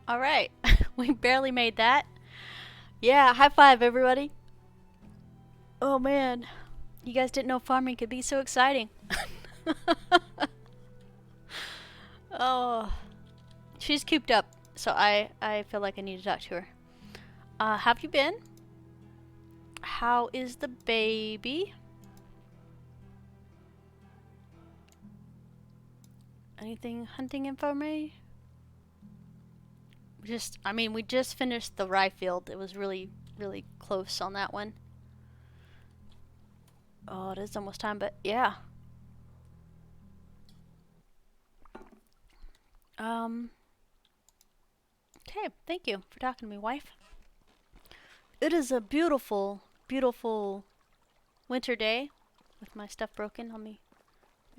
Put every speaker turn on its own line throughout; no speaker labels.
Alright, we barely made that. Yeah, high five, everybody. Oh man, you guys didn't know farming could be so exciting. Oh, she's cooped up, so I feel like I need to talk to her. Have you been? How is the baby? Anything hunting info, me? We just finished the rye field. It was really, really close on that one. Oh, it is almost time, but yeah. Um, okay, thank you for talking to me, wife. It is a beautiful, beautiful winter day with my stuff broken. Let me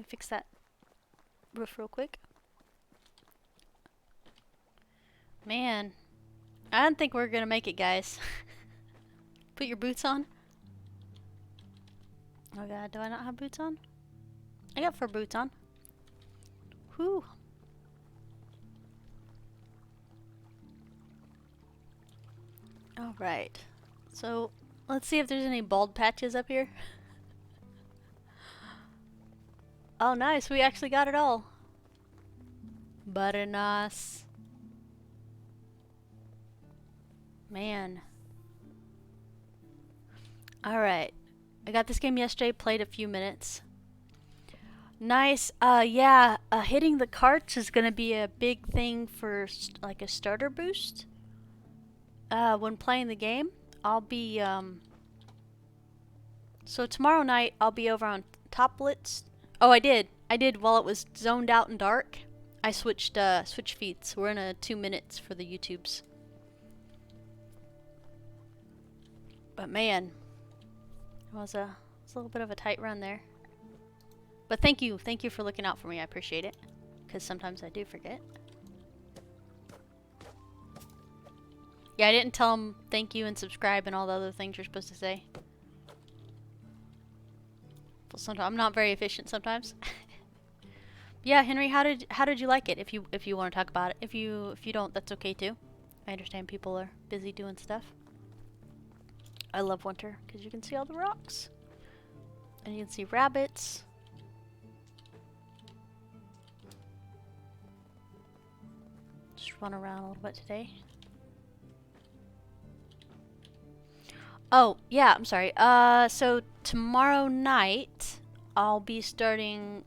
fix that roof real quick. Man, I don't think we're gonna make it, guys. Put your boots on. Oh god, do I not have boots on? I got 4 boots on. Whew. Alright. So, let's see if there's any bald patches up here. Oh nice, we actually got it all. Butter nice. Man. Alright. I got this game yesterday, played a few minutes. Nice. Yeah, hitting the carts is gonna be a big thing for like a starter boost. When playing the game, I'll be, so tomorrow night I'll be over on Toplets. Oh, I did while it was zoned out and dark. I switched feeds. We're in a 2 minutes for the YouTubes. But man, it was a little bit of a tight run there. But thank you for looking out for me. I appreciate it, because sometimes I do forget. Yeah, I didn't tell them thank you and subscribe and all the other things you're supposed to say. Well, sometimes I'm not very efficient sometimes. Yeah, Henry, how did you like it? If you want to talk about it, if you don't, that's okay too. I understand people are busy doing stuff. I love winter because you can see all the rocks, and you can see rabbits. Just run around a little bit today. Oh, yeah, I'm sorry. So tomorrow night I'll be starting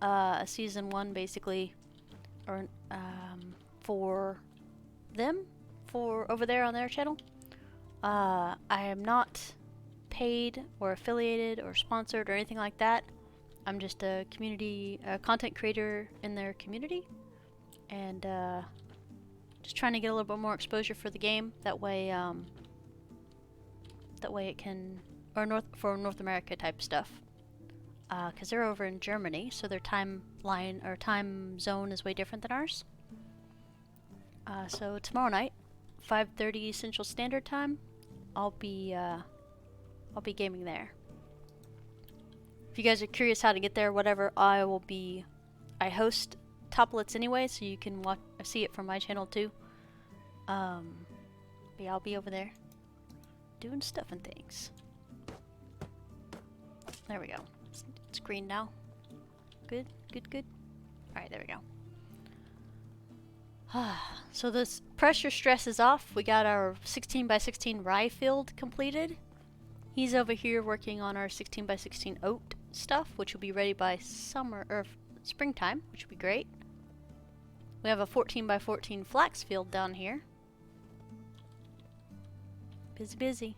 a season 1 basically, or for them, for over there on their channel. I am not paid or affiliated or sponsored or anything like that. I'm just a content creator in their community, and just trying to get a little bit more exposure for the game. That way it can, or for North America type stuff. Because they're over in Germany, so their timeline or time zone is way different than ours. So tomorrow night, 5:30 Central Standard Time, I'll be gaming there. If you guys are curious how to get there, whatever, I host Toplets anyway, so you can see it from my channel too. But yeah, I'll be over there doing stuff and things. There we go. It's green now. Good. Alright, there we go. So this pressure stress is off. We got our 16x16 rye field completed. He's over here working on our 16x16 oat stuff, which will be ready by summer or springtime, which will be great. We have a 14x14 flax field down here. Busy.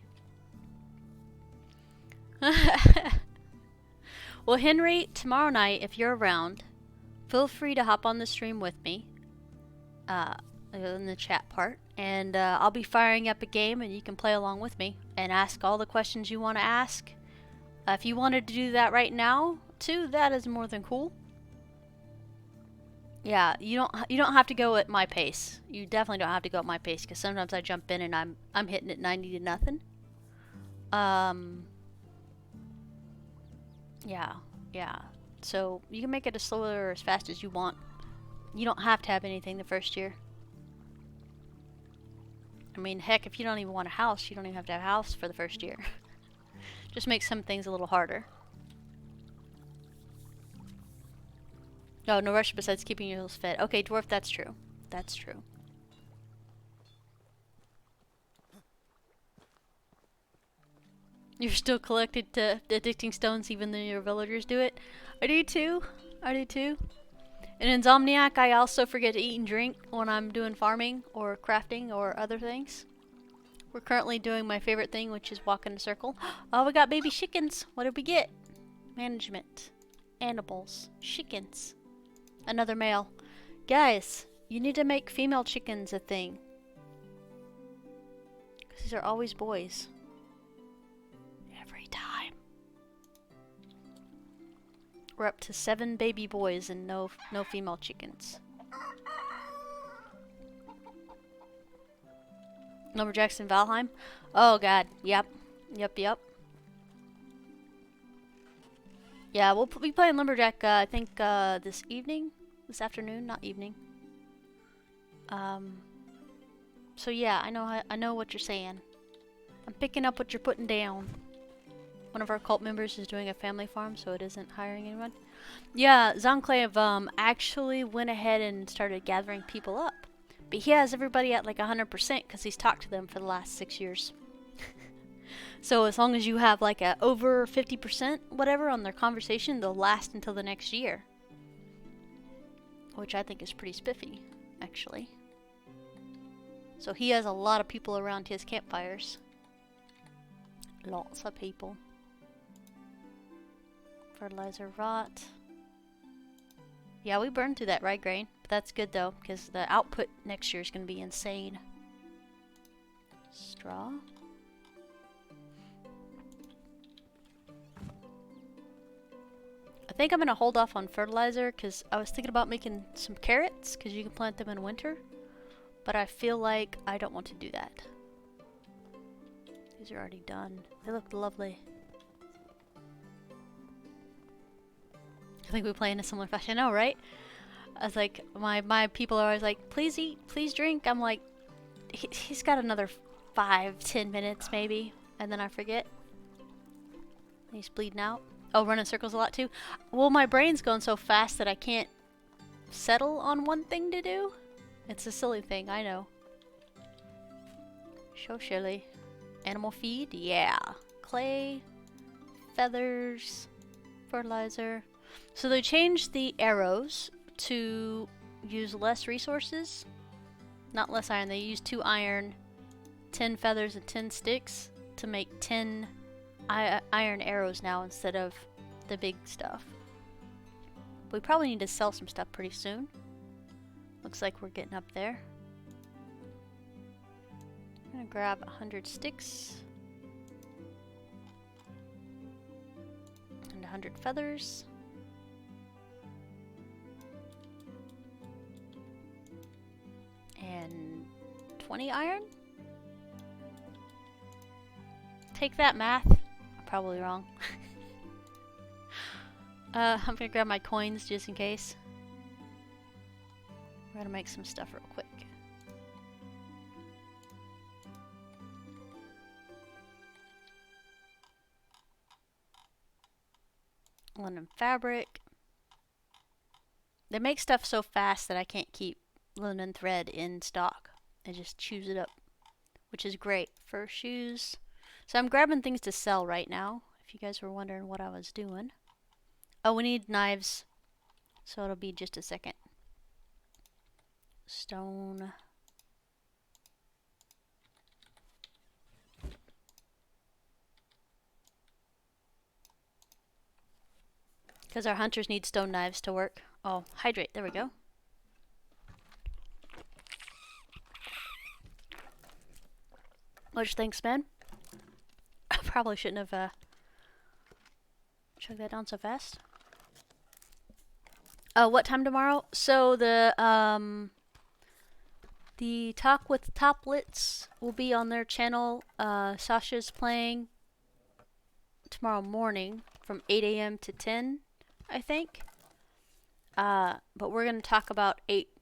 Well, Henry, tomorrow night, if you're around, feel free to hop on the stream with me, in the chat part, and I'll be firing up a game, and you can play along with me and ask all the questions you want to ask. If you wanted to do that right now, too, that is more than cool. Yeah, you don't have to go at my pace. You definitely don't have to go at my pace, because sometimes I jump in and I'm hitting it 90 to nothing. Yeah. So you can make it as slow or as fast as you want. You don't have to have anything the first year. I mean, heck, if you don't even want a house, you don't even have to have a house for the first year. Just makes some things a little harder. No, no rush besides keeping yourselves fed. Okay, dwarf, that's true. That's true. You're still collected to addicting stones even though your villagers do it? I do too. I do too. In Insomniac, I also forget to eat and drink when I'm doing farming or crafting or other things. We're currently doing my favorite thing, which is walk in a circle. Oh, we got baby chickens. What did we get? Management. Animals. Chickens. Another male. Guys, you need to make female chickens a thing. Because these are always boys. Every time. We're up to 7 baby boys and no female chickens. Lumberjacks in Valheim? Oh god, yep. Yep. Yeah, we'll be playing Lumberjack, I think, this evening? This afternoon? Not evening. So yeah, I know what you're saying. I'm picking up what you're putting down. One of our cult members is doing a family farm, so it isn't hiring anyone. Yeah, Zonclave, actually went ahead and started gathering people up. But he has everybody at like 100% because he's talked to them for the last 6 years. So as long as you have like a over 50% whatever on their conversation, they'll last until the next year. Which I think is pretty spiffy, actually. So he has a lot of people around his campfires. Lots of people. Fertilizer rot. Yeah, we burned through that rye grain. But that's good though, because the output next year is going to be insane. Straw. I think I'm going to hold off on fertilizer because I was thinking about making some carrots because you can plant them in winter. But I feel like I don't want to do that. These are already done. They look lovely. I think we play in a similar fashion. I know, right? I was like, my people are always like, please eat, please drink. I'm like, he's got another 5-10 minutes maybe. And then I forget. He's bleeding out. Oh, running circles a lot too. Well, my brain's going so fast that I can't settle on one thing to do. It's a silly thing, I know. Show Shirley. Animal feed? Yeah. Clay. Feathers. Fertilizer. So they changed the arrows to use less resources. Not less iron. They use 2 iron, 10 feathers, and 10 sticks to make 10 iron arrows now instead of the big stuff. We probably need to sell some stuff pretty soon. Looks like we're getting up there. I'm gonna grab 100 sticks and 100 feathers. And 20 iron? Take that, math. I'm probably wrong. I'm gonna grab my coins just in case. We're gonna make some stuff real quick. Linen fabric. They make stuff so fast that I can't keep linen thread in stock. I just chews it up, which is great. Fur shoes. So I'm grabbing things to sell right now, if you guys were wondering what I was doing. Oh, we need knives, so it'll be just a second. Stone. Because our hunters need stone knives to work. Oh, hydrate. There we go. Much thanks, man. I probably shouldn't have chugged that down so fast. What time tomorrow? So the Talk with Toplets will be on their channel. Sasha's playing tomorrow morning from 8 a.m. to 10, I think. But we're gonna talk about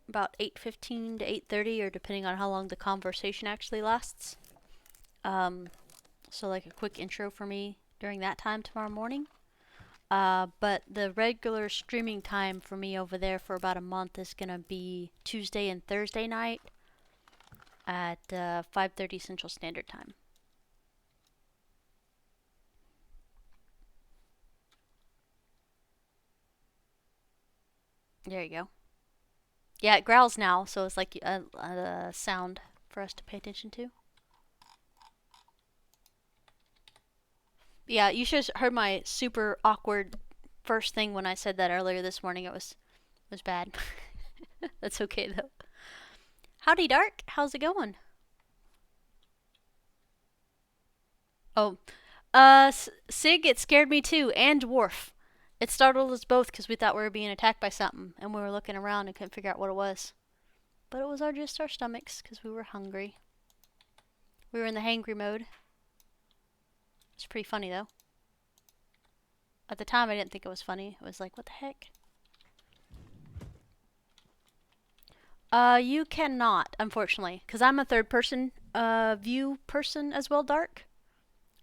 about 8:15 to 8:30, or depending on how long the conversation actually lasts. So like a quick intro for me during that time tomorrow morning. But the regular streaming time for me over there for about a month is gonna be Tuesday and Thursday night at 5:30 Central Standard Time. There you go. Yeah, it growls now, so it's like a sound for us to pay attention to. Yeah, you should have heard my super awkward first thing when I said that earlier this morning. It was bad. That's okay though. Howdy, Dark. How's it going? Oh, Sig, it scared me too, and Dwarf. It startled us both because we thought we were being attacked by something, and we were looking around and couldn't figure out what it was. But it was just our stomachs because we were hungry. We were in the hangry mode. It's pretty funny though. At the time, I didn't think it was funny. It was like, what the heck? You cannot, unfortunately, because I'm a third-person view person as well, Dark.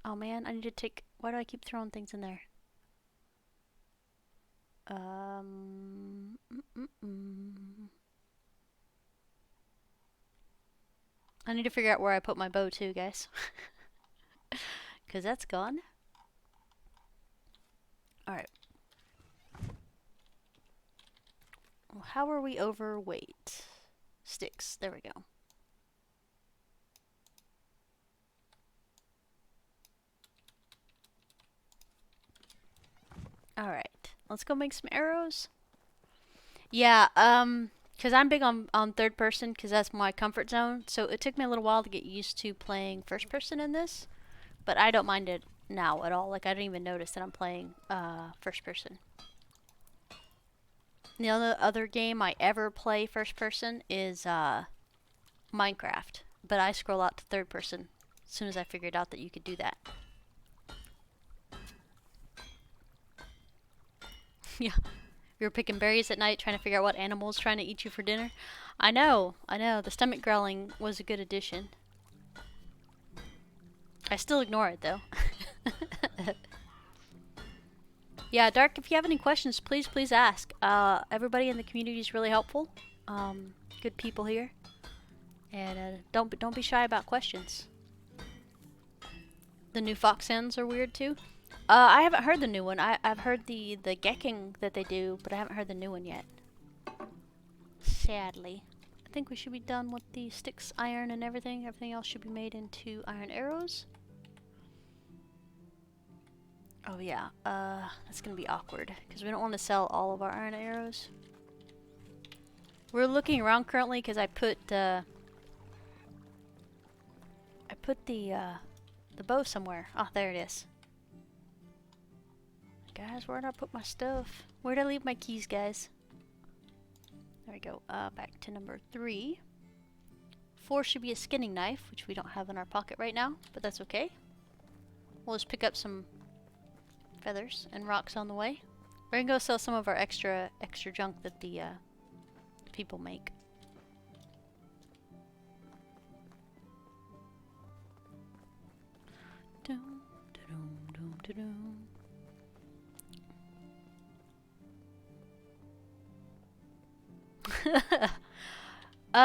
Oh man, I need to take. Why do I keep throwing things in there? I need to figure out where I put my bow too, guys. Because that's gone. Alright. Well, how are we overweight? Sticks. There we go. Alright. Let's go make some arrows. Yeah, because I'm big on third person because that's my comfort zone. So it took me a little while to get used to playing first person in this. But I don't mind it now at all. Like, I don't even notice that I'm playing first person. The other game I ever play first person is Minecraft. But I scroll out to third person as soon as I figured out that you could do that. Yeah. We were picking berries at night trying to figure out what animal was trying to eat you for dinner. I know. The stomach growling was a good addition. I still ignore it though. Yeah, Dark, if you have any questions, please ask. Everybody in the community is really helpful. Good people here. And don't be shy about questions. The new fox ends are weird too. I haven't heard the new one. I've heard the gecking that they do, but I haven't heard the new one yet. Sadly. I think we should be done with the sticks, iron, and everything. Everything else should be made into iron arrows. Oh yeah, that's gonna be awkward, because we don't want to sell all of our iron arrows. We're looking around currently, because I put the bow somewhere. Oh, there it is. Guys, where did I put my stuff? Where did I leave my keys, guys? There we go. Back to number 3. 4 should be a skinning knife, which we don't have in our pocket right now, but that's okay. We'll just pick up some feathers and rocks on the way. We're gonna go sell some of our extra junk that the people make. Dum, da-dum, dum, da-dum.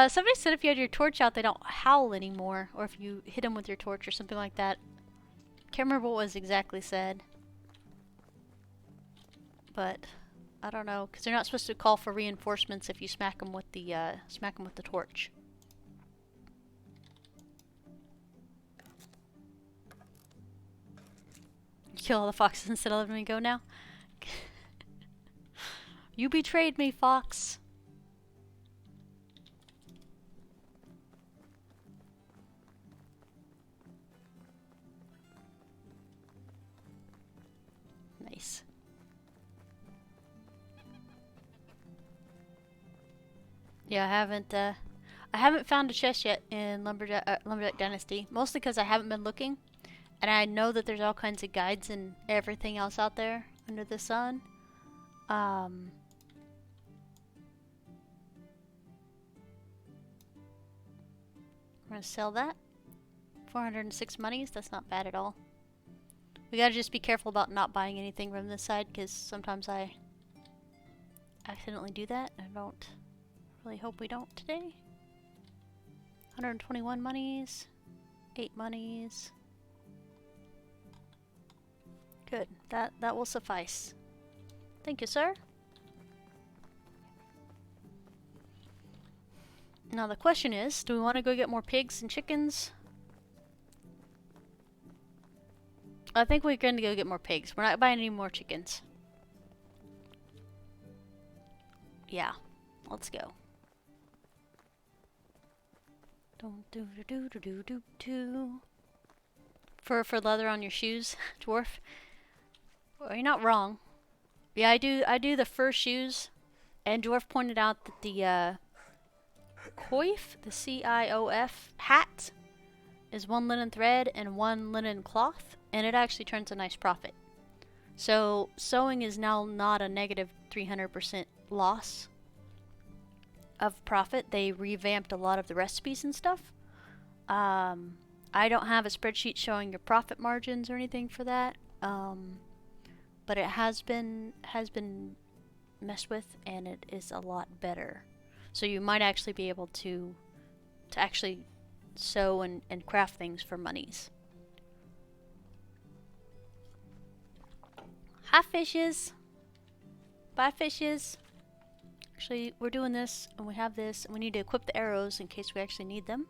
Somebody said if you had your torch out, they don't howl anymore, or if you hit them with your torch or something like that. Can't remember what was exactly said, but I don't know, because they're not supposed to call for reinforcements if you smack them with the torch. Kill all the foxes instead of letting me go now. You betrayed me, fox. Nice. Yeah, I haven't found a chest yet in Lumberjack Dynasty, mostly because I haven't been looking, and I know that there's all kinds of guides and everything else out there under the sun. We're gonna sell that. 406 monies, that's not bad at all. We gotta just be careful about not buying anything from this side, because sometimes I accidentally do that. I don't really hope we don't today. 121 monies. 8 monies. Good. That will suffice. Thank you, sir. Now the question is, do we want to go get more pigs and chickens? I think we're going to go get more pigs. We're not buying any more chickens. Yeah, let's go. Fur for leather on your shoes, dwarf. Well, you're not wrong. Yeah, I do the fur shoes, and dwarf pointed out that the coif, the C-I-O-F hat, is 1 linen thread and 1 linen cloth, and it actually turns a nice profit. So sewing is now not a negative 300% loss of profit. They revamped a lot of the recipes and stuff. I don't have a spreadsheet showing your profit margins or anything for that, but it has been messed with, and it is a lot better. So you might actually be able to actually sew and craft things for monies. Hi, fishes. Bye, fishes. Actually, we're doing this, and we have this, and we need to equip the arrows in case we actually need them.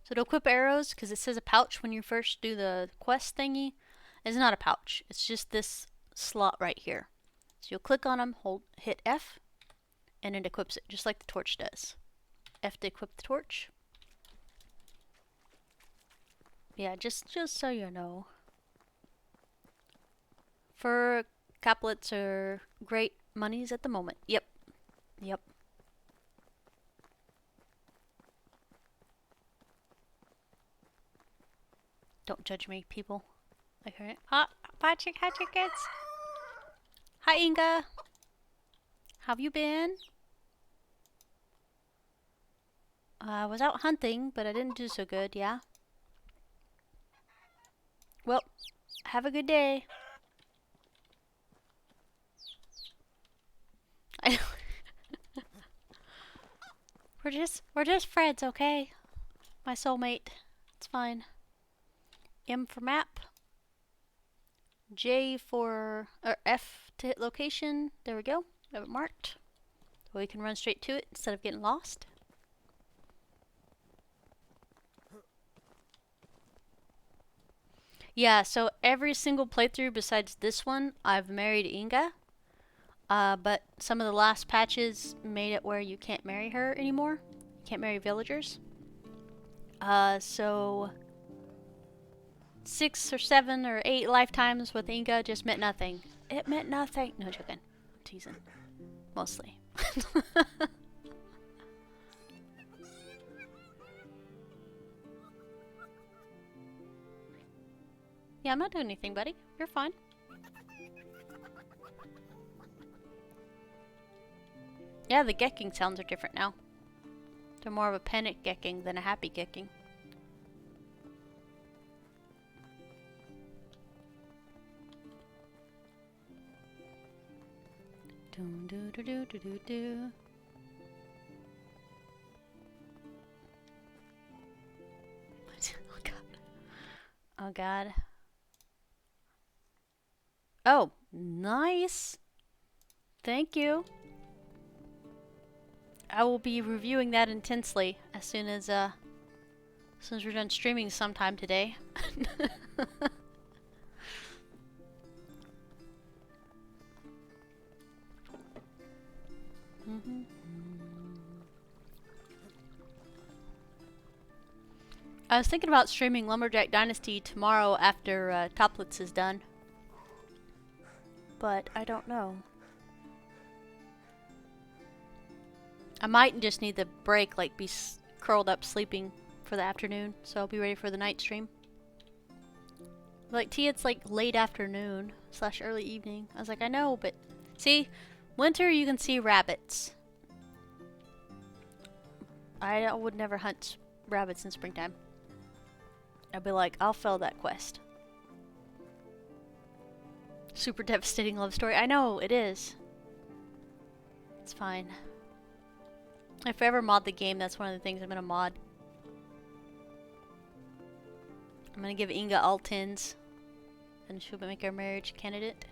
So to equip arrows, because it says a pouch when you first do the quest thingy, it's not a pouch. It's just this slot right here. So you'll click on them, hit F, and it equips it, just like the torch does. F to equip the torch. Yeah, just so you know. Fur caplets are great monies at the moment. Yep. Yep. Don't judge me, people. Okay. Hi, chickens. Hi, Inga. How have you been? I was out hunting, but I didn't do so good, yeah? Well, have a good day. We're just friends, okay? My soulmate. It's fine. M for map. J for F to hit location. There we go. Have it marked. So we can run straight to it instead of getting lost. Yeah, so every single playthrough besides this one, I've married Inga. But some of the last patches made it where you can't marry her anymore. You can't marry villagers. So 6 or 7 or 8 lifetimes with Inga just meant nothing. It meant nothing. No, joking. I'm teasing. Mostly. Yeah, I'm not doing anything, buddy. You're fine. Yeah, the gecking sounds are different now. They're more of a panic gecking than a happy gecking. Doom doo doo doo doo doo doo. Oh god. Oh god. Oh, nice. Thank you. I will be reviewing that intensely as soon as we're done streaming sometime today. I was thinking about streaming Lumberjack Dynasty tomorrow after Toplets is done. But I don't know. I might just need the break, like be curled up sleeping for the afternoon, so I'll be ready for the night stream. Like, T, it's like late afternoon / early evening. I was like, I know, but see, winter you can see rabbits. I would never hunt rabbits in springtime. I'd be like, I'll fail that quest. Super devastating love story. I know, it is. It's fine. If I ever mod the game, that's one of the things I'm gonna mod. I'm gonna give Inga all tins. And she'll make our marriage candidate.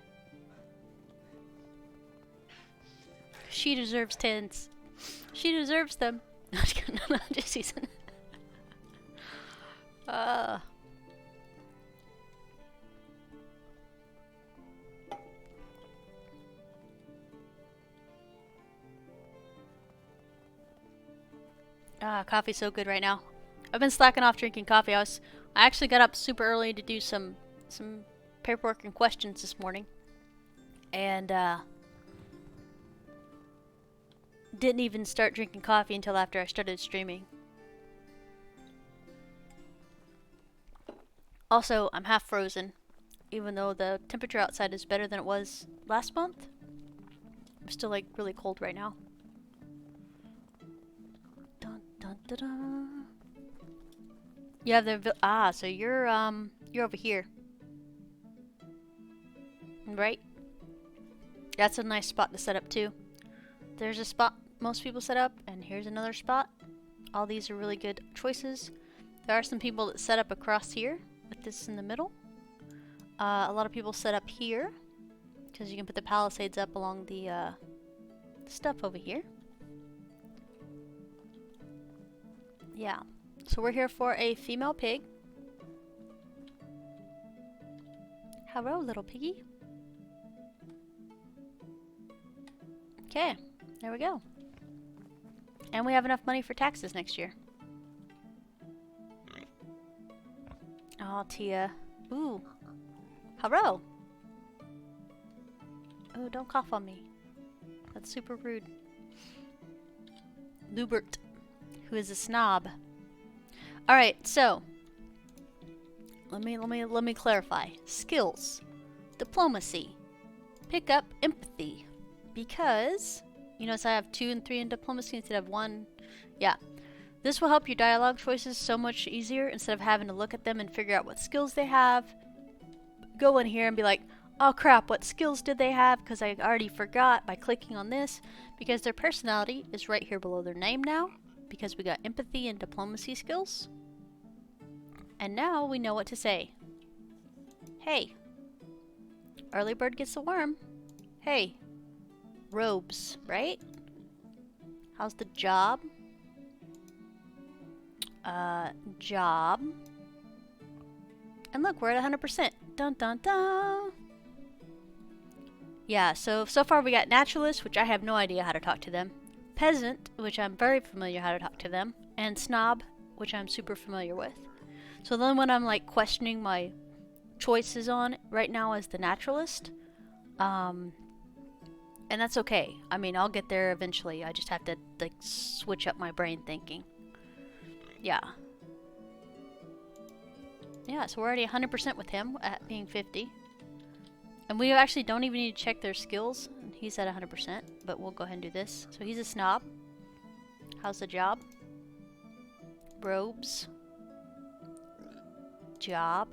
She deserves tins. She deserves them. No, just teasing. Coffee's so good right now. I've been slacking off drinking coffee. I actually got up super early to do some paperwork and questions this morning. And didn't even start drinking coffee until after I started streaming. Also, I'm half frozen, even though the temperature outside is better than it was last month. I'm still like really cold right now. Dun, dun, dun, dun. You have the so you're over here, right? That's a nice spot to set up too. There's a spot most people set up, and here's another spot. All these are really good choices. There are some people that set up across here with this in the middle. A lot of people set up here because you can put the palisades up along the stuff over here. Yeah. So we're here for a female pig. Hello, little piggy. Okay, there we go. And we have enough money for taxes next year. Oh, Tia. Ooh. Hello. Oh, don't cough on me. That's super rude. Lubert, who is a snob. All right, so let me clarify. Skills, diplomacy, pick up empathy, because you notice I have 2 and 3 in diplomacy instead of 1. Yeah, this will help your dialogue choices so much easier instead of having to look at them and figure out what skills they have. Go in here and be like, oh crap, what skills did they have? Because I already forgot by clicking on this, because their personality is right here below their name now, because we got empathy and diplomacy skills. And now we know what to say. Hey, early bird gets the worm. Hey, robes, right? How's the job? Job. And look, we're at 100%. Dun dun dun. Yeah, so far we got naturalist, which I have no idea how to talk to them. Peasant, which I'm very familiar how to talk to them. And snob, which I'm super familiar with. So then when I'm like questioning my choices on right now as the naturalist, and that's okay. I mean, I'll get there eventually. I just have to like switch up my brain thinking. Yeah. Yeah, so we're already 100% with him at being 50. And we actually don't even need to check their skills. He's at 100%, but we'll go ahead and do this. So he's a snob. How's the job? Robes. Job.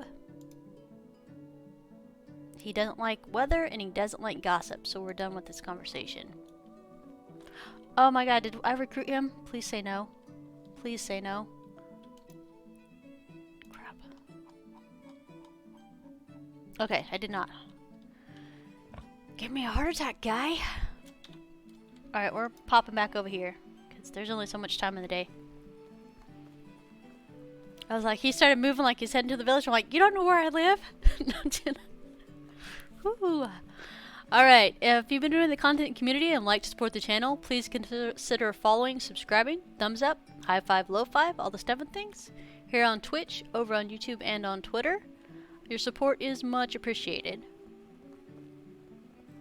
He doesn't like weather and he doesn't like gossip, so we're done with this conversation. Oh my god, did I recruit him? Please say no. Please say no. Crap. Okay, I did not. Give me a heart attack, guy. Alright, we're popping back over here, because there's only so much time in the day. I was like, he started moving like he's heading to the village. I'm like, you don't know where I live? Alright, if you've been doing the content community and like to support the channel, please consider following, subscribing, thumbs up, high five, low five, all the stuff and things. Here on Twitch, over on YouTube, and on Twitter. Your support is much appreciated.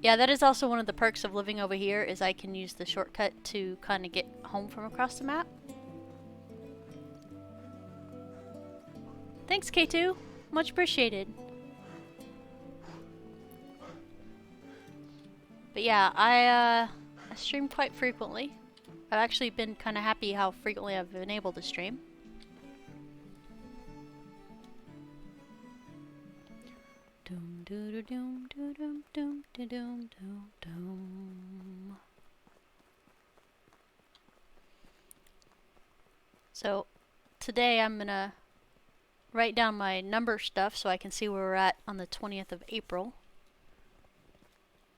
Yeah, that is also one of the perks of living over here, is I can use the shortcut to kind of get home from across the map. Thanks, K2. Much appreciated. But yeah, I stream quite frequently. I've actually been kind of happy how frequently I've been able to stream. Doom doo doom doo doom doom doo doom doom doom. So today I'm gonna write down my number stuff so I can see where we're at on the 20th of April.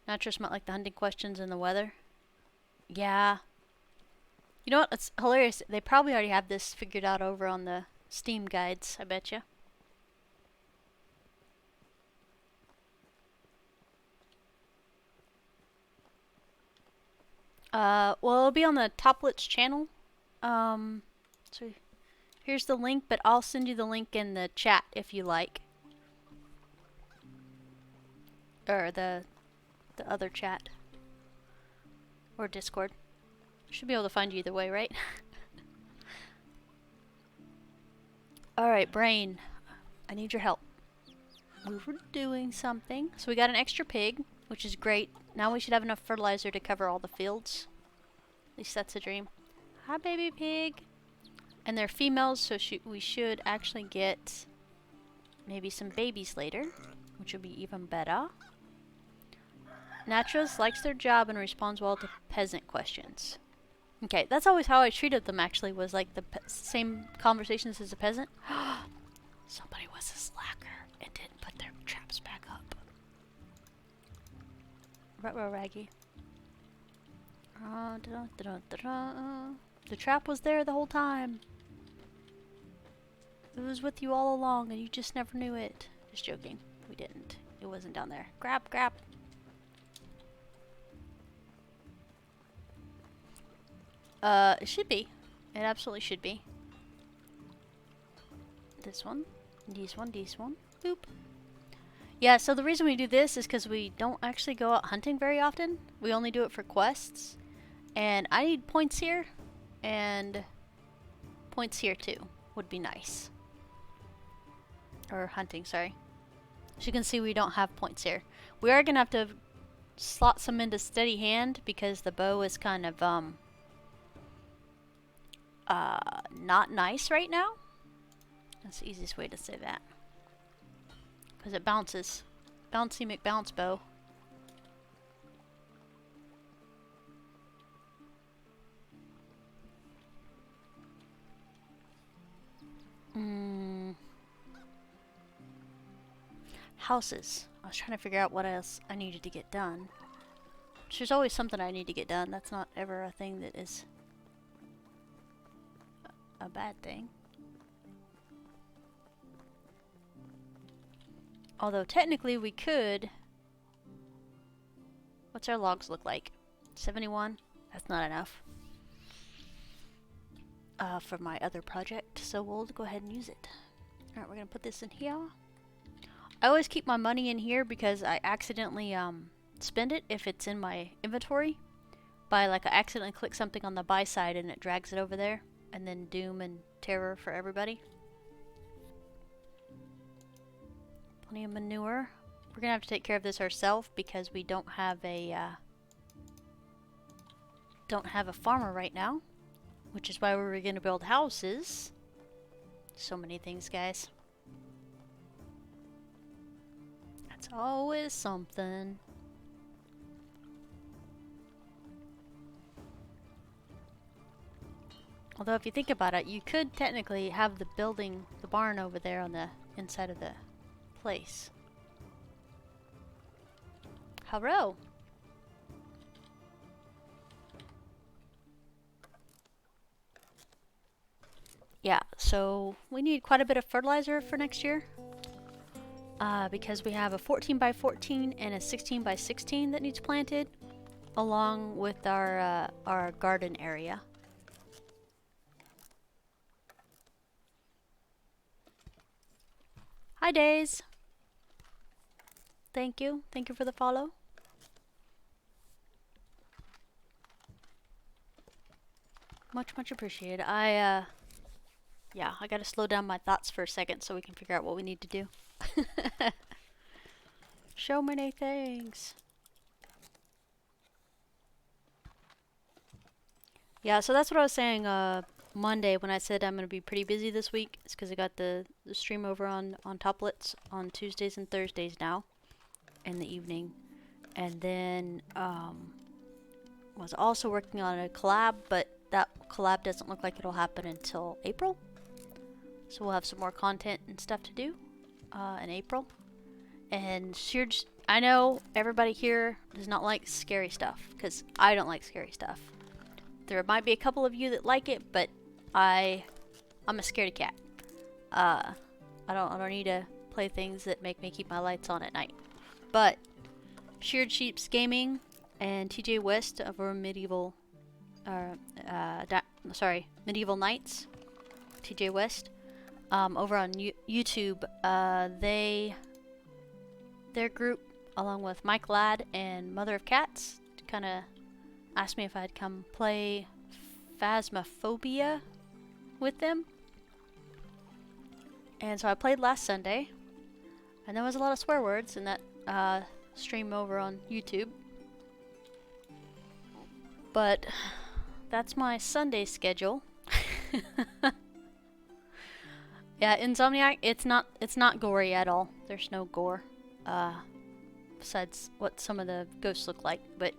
Not just like the hunting questions and the weather. Yeah. You know what? It's hilarious. They probably already have this figured out over on the Steam guides, I bet you. Well, it'll be on the Toplets channel. So here's the link, but I'll send you the link in the chat if you like. Or the other chat. Or Discord. Should be able to find you either way, right? Alright, brain. I need your help. We were doing something. So we got an extra pig, which is great. Now we should have enough fertilizer to cover all the fields. At least that's a dream. Hi, baby pig. And they're females, so we should actually get maybe some babies later, which will be even better. Naturalist likes their job and responds well to peasant questions. Okay, that's always how I treated them, actually, was like the same conversations as a peasant. Somebody was a slacker and didn't put their traps back up. Ruh-roh, Raggy. The trap was there the whole time. It was with you all along and you just never knew it. Just joking. We didn't. It wasn't down there. Grab, grab. It should be. It absolutely should be. This one. This one. This one. Boop. Yeah, so the reason we do this is because we don't actually go out hunting very often. We only do it for quests. And I need points here. And points here too. Would be nice. Or hunting, sorry. As you can see, we don't have points here. We are going to have to slot some into steady hand because the bow is kind of, not nice right now. That's the easiest way to say that. Because it bounces. Bouncy McBounce bow. Houses. I was trying to figure out what else I needed to get done. There's always something I need to get done. That's not ever a thing that is a bad thing. Although technically we could... What's our logs look like? 71? That's not enough. For my other project. So we'll go ahead and use it. Alright, we're gonna put this in here. I always keep my money in here because I accidentally spend it if it's in my inventory. By like I accidentally click something on the buy side and it drags it over there. And then doom and terror for everybody. Plenty of manure. We're gonna have to take care of this ourselves because we don't have a farmer right now. Which is why we were gonna build houses. So many things, guys. That's always something. Although if you think about it, you could technically have the barn over there on the inside of the place. Hello. Yeah, so we need quite a bit of fertilizer for next year. Because we have a 14 by 14 and a 16 by 16 that needs planted, along with our garden area. Hi, Days. Thank you. Thank you for the follow. Much, much appreciated. Yeah, I gotta slow down my thoughts for a second so we can figure out what we need to do. So many things. Yeah, so that's what I was saying. Monday when I said I'm going to be pretty busy this week. It's because I got the stream over on Toplets on Tuesdays and Thursdays now in the evening. And then was also working on a collab, but that collab doesn't look like it'll happen until April. So we'll have some more content and stuff to do in April. And I know everybody here does not like scary stuff, because I don't like scary stuff. There might be a couple of you that like it, but I'm a scaredy cat. I don't need to play things that make me keep my lights on at night. But Sheared Sheeps Gaming and TJ West over Medieval Nights, TJ West, over on YouTube, their group, along with Mike Ladd and Mother of Cats, kind of asked me if I'd come play Phasmophobia with them. And so I played last Sunday, and there was a lot of swear words in that stream over on YouTube. But that's my Sunday schedule. Yeah, Insomniac, it's not gory at all. There's no gore. Besides what some of the ghosts look like, but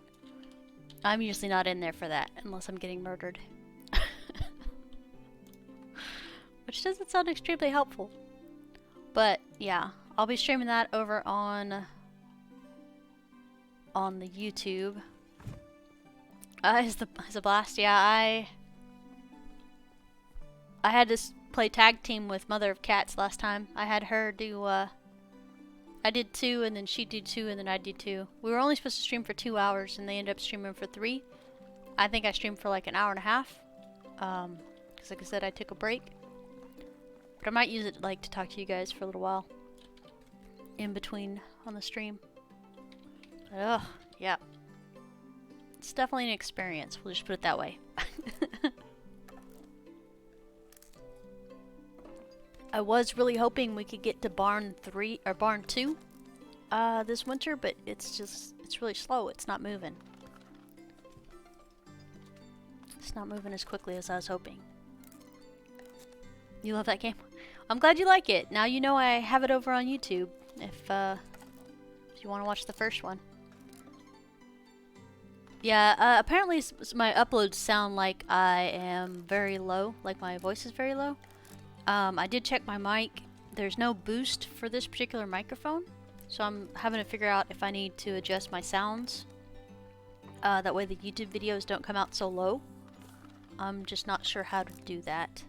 I'm usually not in there for that unless I'm getting murdered. Which doesn't sound extremely helpful. But yeah, I'll be streaming that over on the YouTube. It's a blast. Yeah, I had to play tag team with Mother of Cats last time. I had her do I did 2, and then she did 2, and then I did 2. We were only supposed to stream for 2 hours, and they ended up streaming for 3. I think I streamed for like an hour and a half. Because like I said, I took a break. But I might use it like to talk to you guys for a little while in between on the stream. Ugh, yeah. It's definitely an experience. We'll just put it that way. I was really hoping we could get to Barn 3 or Barn 2 this winter, but it's really slow. It's not moving. It's not moving as quickly as I was hoping. You love that game? I'm glad you like it. Now you know I have it over on YouTube if you want to watch the first one. Yeah, apparently my uploads sound like I am very low, like my voice is very low. I did check my mic. There's no boost for this particular microphone, so I'm having to figure out if I need to adjust my sounds. That way the YouTube videos don't come out so low. I'm just not sure how to do that.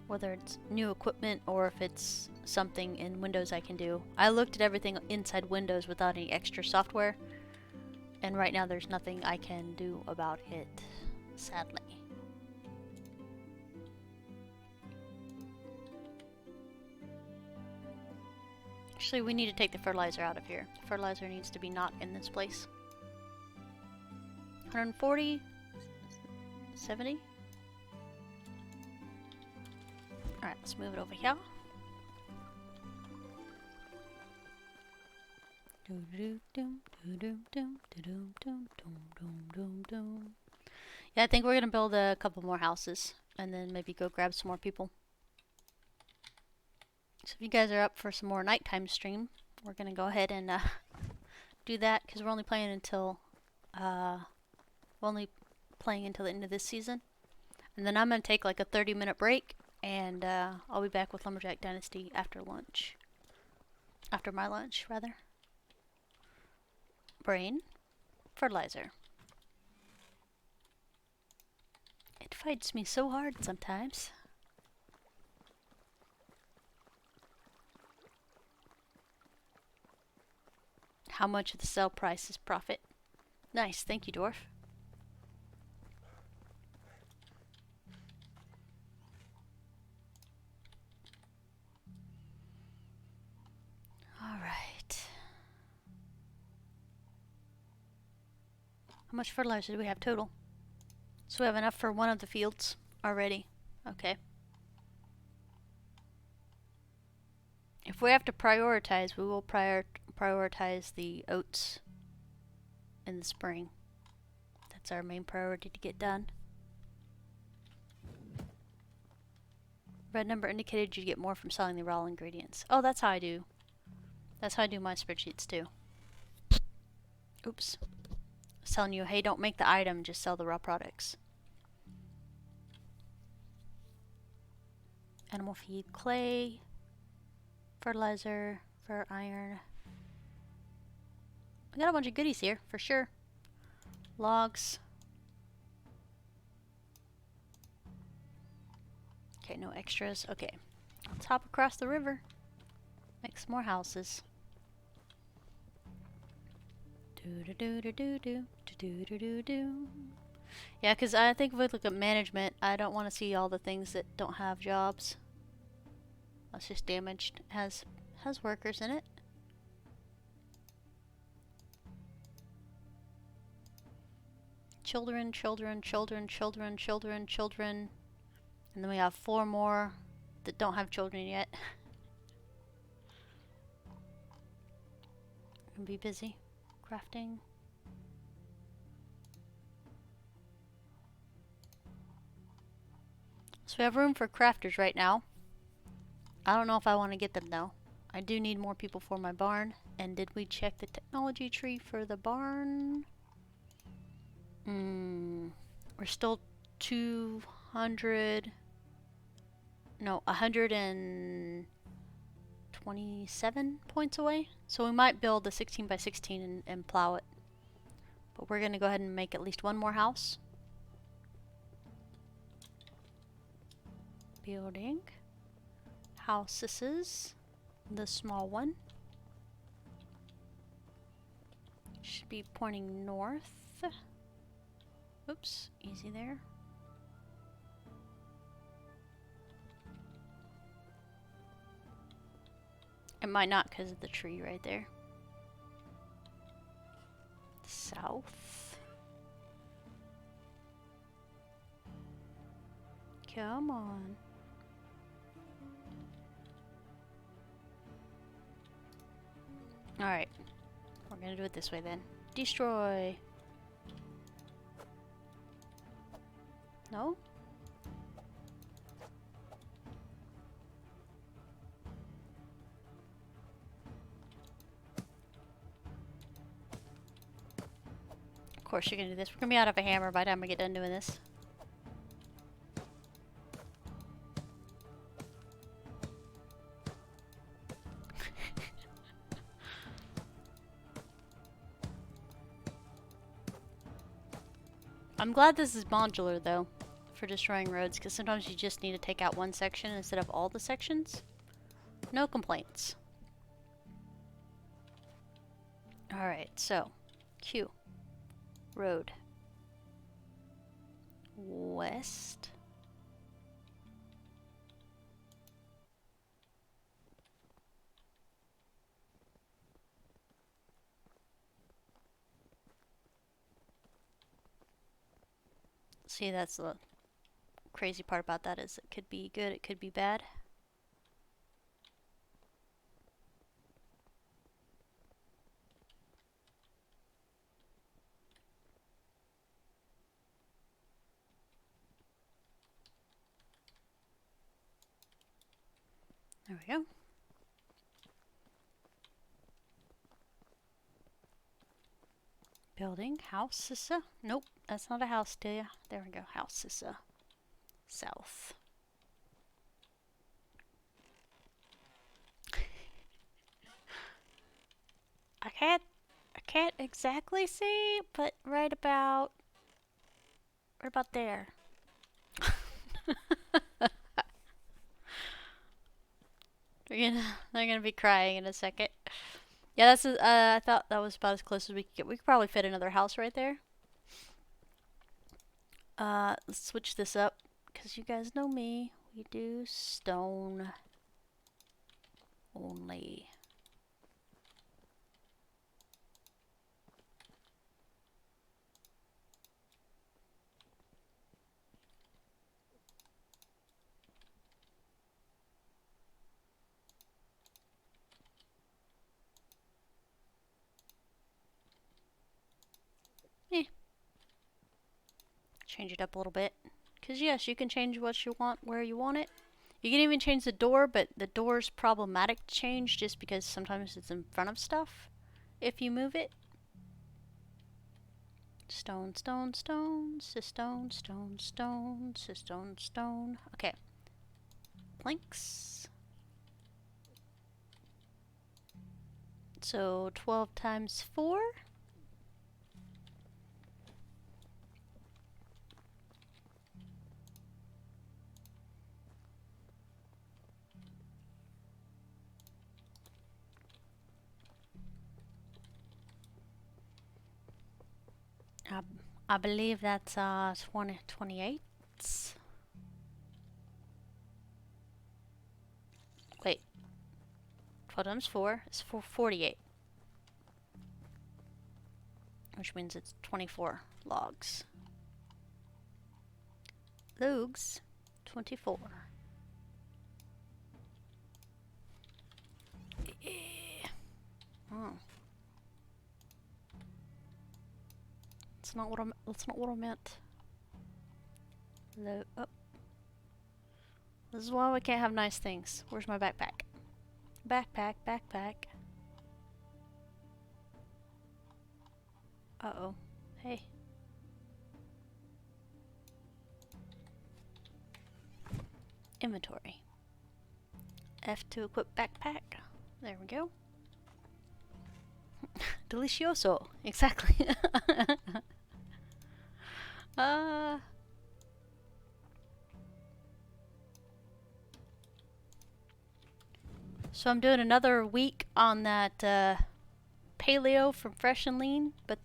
Whether it's new equipment or if it's something in Windows I can do. I looked at everything inside Windows without any extra software, and right now there's nothing I can do about it, sadly. Actually, we need to take the fertilizer out of here. Fertilizer needs to be not in this place. 140? 70? Alright, let's move it over here. Yeah, I think we're gonna build a couple more houses and then maybe go grab some more people. So if you guys are up for some more nighttime stream, we're gonna go ahead and do that because we're only playing until the end of this season, and then I'm gonna take like a 30-minute break, and I'll be back with Lumberjack Dynasty after lunch. After my lunch, rather. Brain, fertilizer. It fights me so hard sometimes. How much of the sell price is profit? Nice, thank you, Dwarf. Alright. How much fertilizer do we have total? So we have enough for one of the fields already. Okay. If we have to prioritize, we will prioritize the oats in the spring. That's our main priority to get done. Red number indicated you get more from selling the raw ingredients. Oh, that's how I do. That's how I do my spreadsheets too. Oops. It's telling you, hey, don't make the item, just sell the raw products. Animal feed, clay, fertilizer, iron. I got a bunch of goodies here, for sure. Logs. Okay, no extras. Okay. Let's hop across the river. Make some more houses. Yeah, because I think if we look at management, I don't want to see all the things that don't have jobs. That's just damaged. Has workers in it. Children, children, children, children, children, children. And then we have 4 more that don't have children yet. Gonna be busy. Crafting. So we have room for crafters right now. I don't know if I want to get them though. I do need more people for my barn. And did we check the technology tree for the barn? We're still 200... No, 127 points away. So we might build a 16 by 16 and plow it. But we're going to go ahead and make at least one more house. Building. Houses. The small one. Should be pointing north. Oops, easy there. It might not because of the tree right there. South. Come on. Alright. We're gonna do it this way then. Destroy. No? Of course you're gonna do this. We're gonna be out of a hammer by the time I get done doing this. I'm glad this is modular though, for destroying roads, because sometimes you just need to take out one section instead of all the sections. No complaints. Alright, so, Q. Road. West. See, that's the crazy part about that is it could be good, it could be bad. There we go. Building, house, nope, that's not a house, do ya? There we go, house, south. I can't exactly see, but right about there. They're gonna be crying in a second. Yeah, that's I thought that was about as close as we could get. We could probably fit another house right there. Let's switch this up, because you guys know me. We do stone only. Change it up a little bit. Because yes, you can change what you want where you want it. You can even change the door, but the door's problematic to change just because sometimes it's in front of stuff if you move it. Stone, stone, stone, stone, stone, stone, stone, stone. Okay. Planks. So 12 times 4. I believe that's 28. Wait. 12 times 4 is 48. Which means it's 24 logs. Logs, 24. Yeah. Oh. That's not what I meant. Oh. This is why we can't have nice things. Where's my backpack? Backpack, backpack. Uh-oh. Hey. Inventory. F to equip backpack. There we go. Delicioso. Exactly. So I'm doing another week on that paleo from Fresh and Lean, but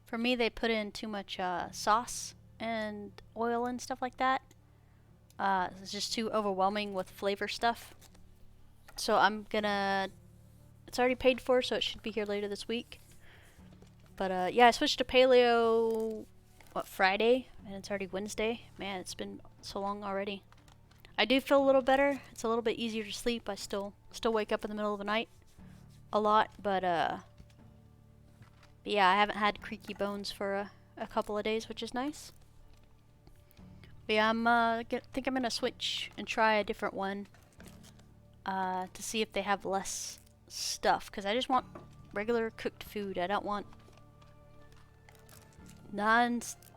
for me, they put in too much sauce and oil and stuff like that. It's just too overwhelming with flavor stuff. So it's already paid for, so it should be here later this week. But yeah, I switched to paleo, Friday? And it's already Wednesday. Man, it's been so long already. I do feel a little better. It's a little bit easier to sleep. I still wake up in the middle of the night a lot, but yeah, I haven't had creaky bones for a couple of days, which is nice. But yeah, think I'm gonna switch and try a different one to see if they have less stuff, because I just want regular cooked food. I don't want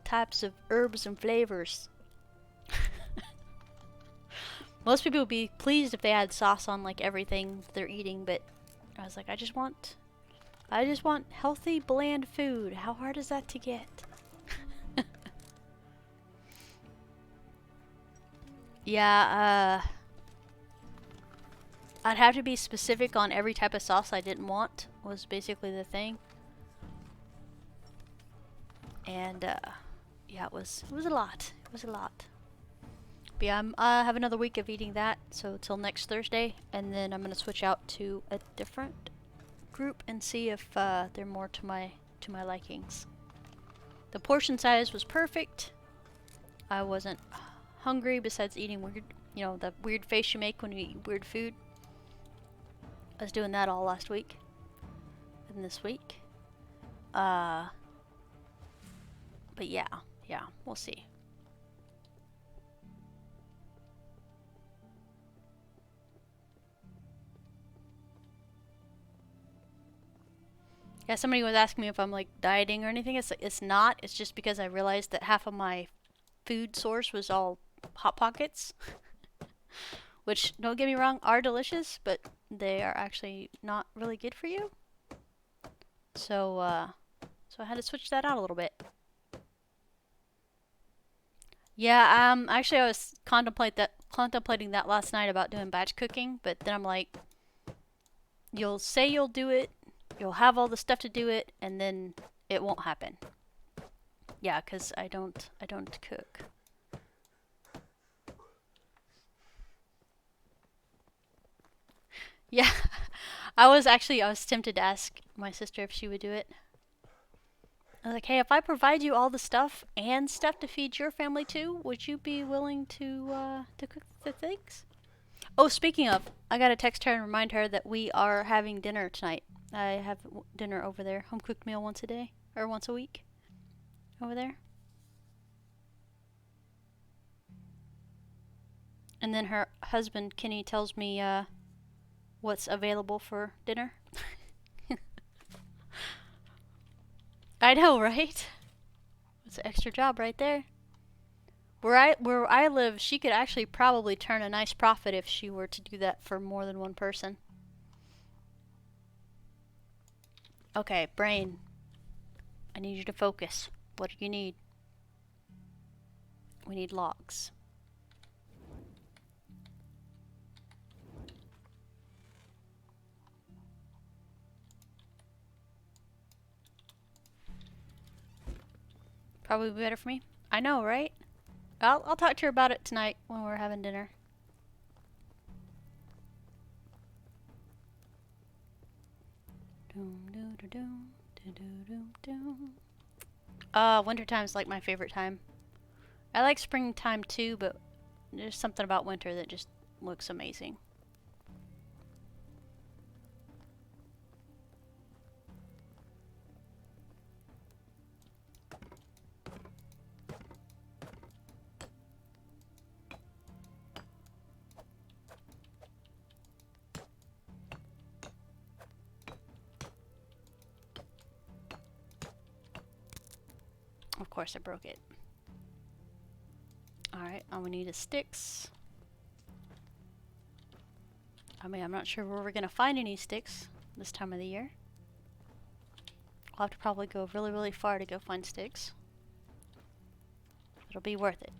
types of herbs and flavors. Most people would be pleased if they had sauce on like everything they're eating, but I was like, I just want healthy, bland food. How hard is that to get? Yeah, I'd have to be specific on every type of sauce I didn't want, was basically the thing. And yeah, it was a lot. It was a lot. But yeah, I have another week of eating that, so till next Thursday, and then I'm gonna switch out to a different group and see if they're more to my likings. The portion size was perfect. I wasn't hungry besides eating weird, the weird face you make when you eat weird food. I was doing that all last week and this week. But yeah, we'll see. Yeah, somebody was asking me if I'm like dieting or anything. It's not. It's just because I realized that half of my food source was all Hot Pockets, which, don't get me wrong, are delicious, but they are actually not really good for you. So I had to switch that out a little bit. Yeah, actually I was contemplating that last night about doing batch cooking, but then I'm like, you'll say you'll do it, you'll have all the stuff to do it, and then it won't happen. Yeah, 'cause I don't cook. Yeah, I was tempted to ask my sister if she would do it. I was like, hey, if I provide you all the stuff and stuff to feed your family too, would you be willing to cook the things? Oh, speaking of, I gotta text her and remind her that we are having dinner tonight. I have dinner over there, home cooked meal once a day, or once a week, over there. And then her husband, Kenny, tells me what's available for dinner. I know, right? It's an extra job right there. Where I live, she could actually probably turn a nice profit if she were to do that for more than one person. Okay, brain. I need you to focus. What do you need? We need logs. Probably better for me. I know, right? I'll talk to her about it tonight when we're having dinner. Wintertime's like my favorite time. I like springtime too, but there's something about winter that just looks amazing. Of course I broke it. Alright, all we need is sticks. I mean, I'm not sure where we're gonna find any sticks this time of the year. I'll have to probably go really, really far to go find sticks. It'll be worth it.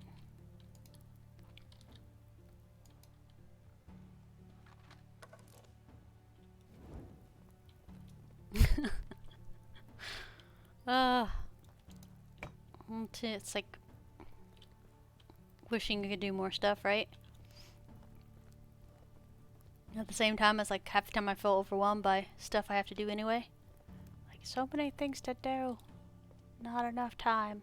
It's like wishing you could do more stuff, right? At the same time, it's like half the time I feel overwhelmed by stuff I have to do anyway. Like, so many things to do. Not enough time.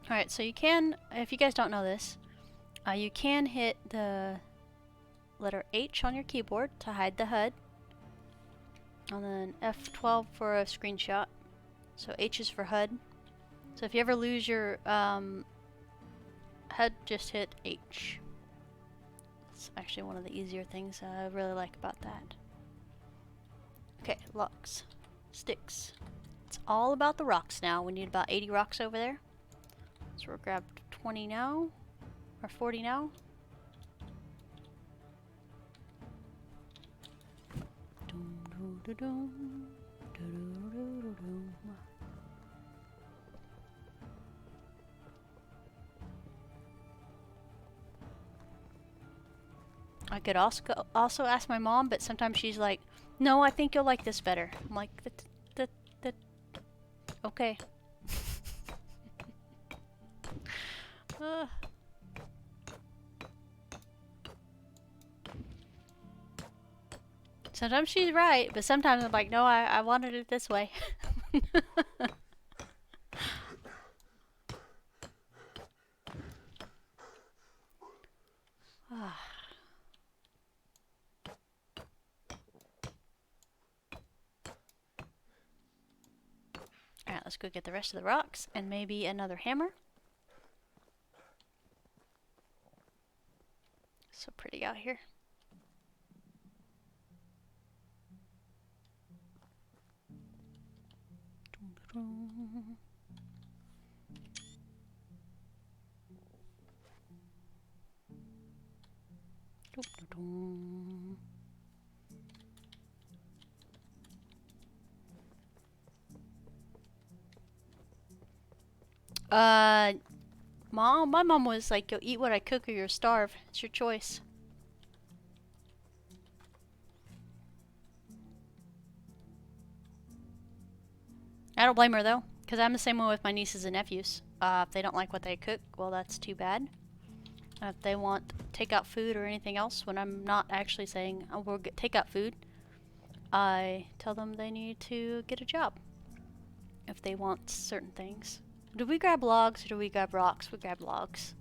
Alright, so you can, if you guys don't know this, you can hit the letter H on your keyboard to hide the HUD. And then F12 for a screenshot. So H is for HUD. So if you ever lose your HUD, just hit H. It's actually one of the easier things I really like about that. Okay, logs. Sticks. It's all about the rocks now. We need about 80 rocks over there. So we'll grab 20 now. Or 40 now. I could also ask my mom, but sometimes she's like, "No, I think you'll like this better." I'm like, okay. Sometimes she's right, but sometimes I'm like, no, I wanted it this way. Alright, let's go get the rest of the rocks and maybe another hammer. So pretty out here. My mom was like, "You'll eat what I cook or you'll starve. It's your choice." I don't blame her though, because I'm the same way with my nieces and nephews. If they don't like what they cook, well, that's too bad. If they want takeout food or anything else, when I'm not actually saying, "Oh, we'll get takeout food," I tell them they need to get a job if they want certain things. Do we grab logs or do we grab rocks? We grab logs.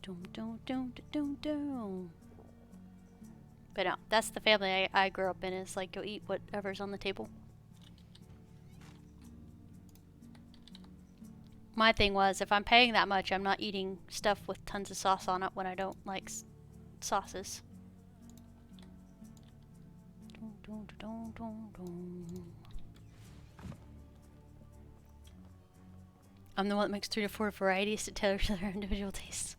Dum dum dum dum dum. But no, that's the family I grew up in. Is like, you'll eat whatever's on the table. My thing was, if I'm paying that much, I'm not eating stuff with tons of sauce on it when I don't like sauces. I'm the one that makes 3 to 4 varieties to tailor to their individual tastes.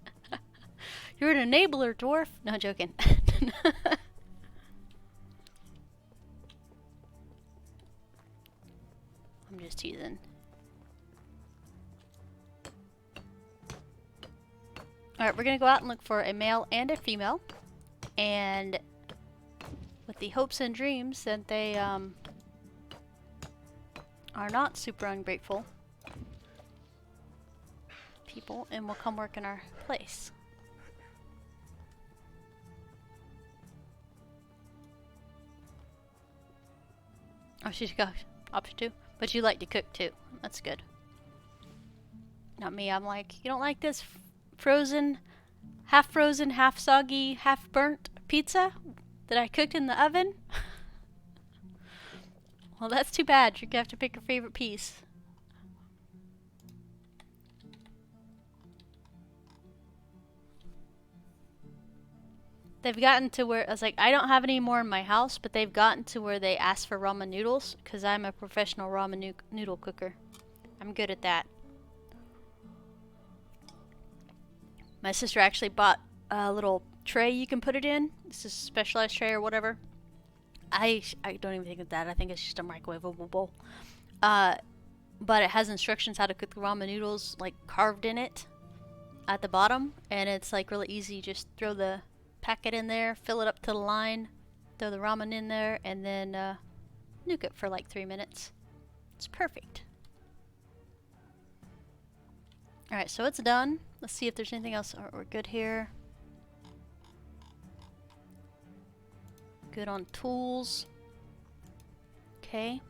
You're an enabler, dwarf. No, joking. I'm just teasing. Alright, we're gonna go out and look for a male and a female. And with the hopes and dreams that they are not super ungrateful people and will come work in our place. Oh, she's got option 2. But you like to cook too. That's good. Not me. I'm like, you don't like this frozen, half soggy, half burnt pizza that I cooked in the oven? Well, that's too bad. You're gonna have to pick your favorite piece. They've gotten to where I was like, I don't have any more in my house, but they've gotten to where they ask for ramen noodles because I'm a professional ramen noodle cooker. I'm good at that. My sister actually bought a little tray you can put it in. This is a specialized tray or whatever. I don't even think of that. I think it's just a microwavable bowl. But it has instructions how to cook the ramen noodles like carved in it at the bottom, and it's like really easy. Just throw the packet in there, fill it up to the line, throw the ramen in there, and then nuke it for like 3 minutes. It's perfect. Alright, so it's done. Let's see if there's anything else. We're good here. Good on tools. Okay.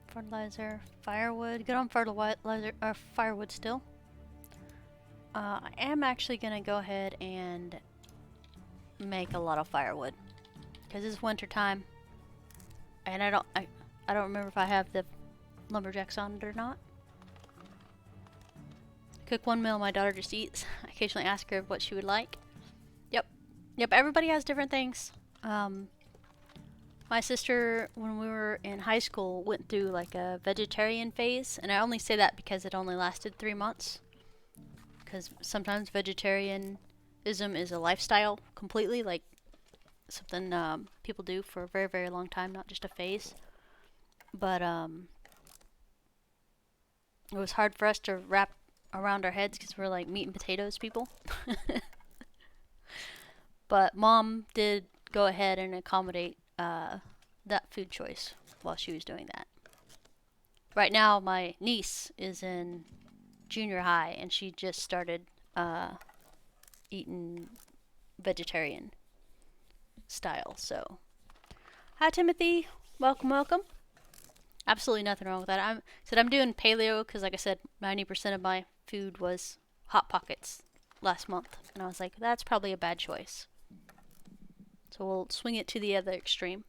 Fertilizer, firewood. Good on fertilizer, firewood still. I am actually gonna go ahead and make a lot of firewood because it's winter time, and I don't remember if I have the lumberjacks on it or not. Cook one meal my daughter just eats. I occasionally ask her what she would like. Yep. Everybody has different things. My sister, when we were in high school, went through like a vegetarian phase, and I only say that because it only lasted 3 months. Because sometimes vegetarianism is a lifestyle completely, like something people do for a very, very long time, not just a phase. But it was hard for us to wrap around our heads because we're like meat and potatoes people. But Mom did go ahead and accommodate that food choice while she was doing that. Right now, my niece is in junior high, and she just started eating vegetarian style. So, hi Timothy, welcome. Absolutely nothing wrong with that. I'm doing paleo because, like I said, 90% of my food was Hot Pockets last month, and I was like, that's probably a bad choice. So we'll swing it to the other extreme.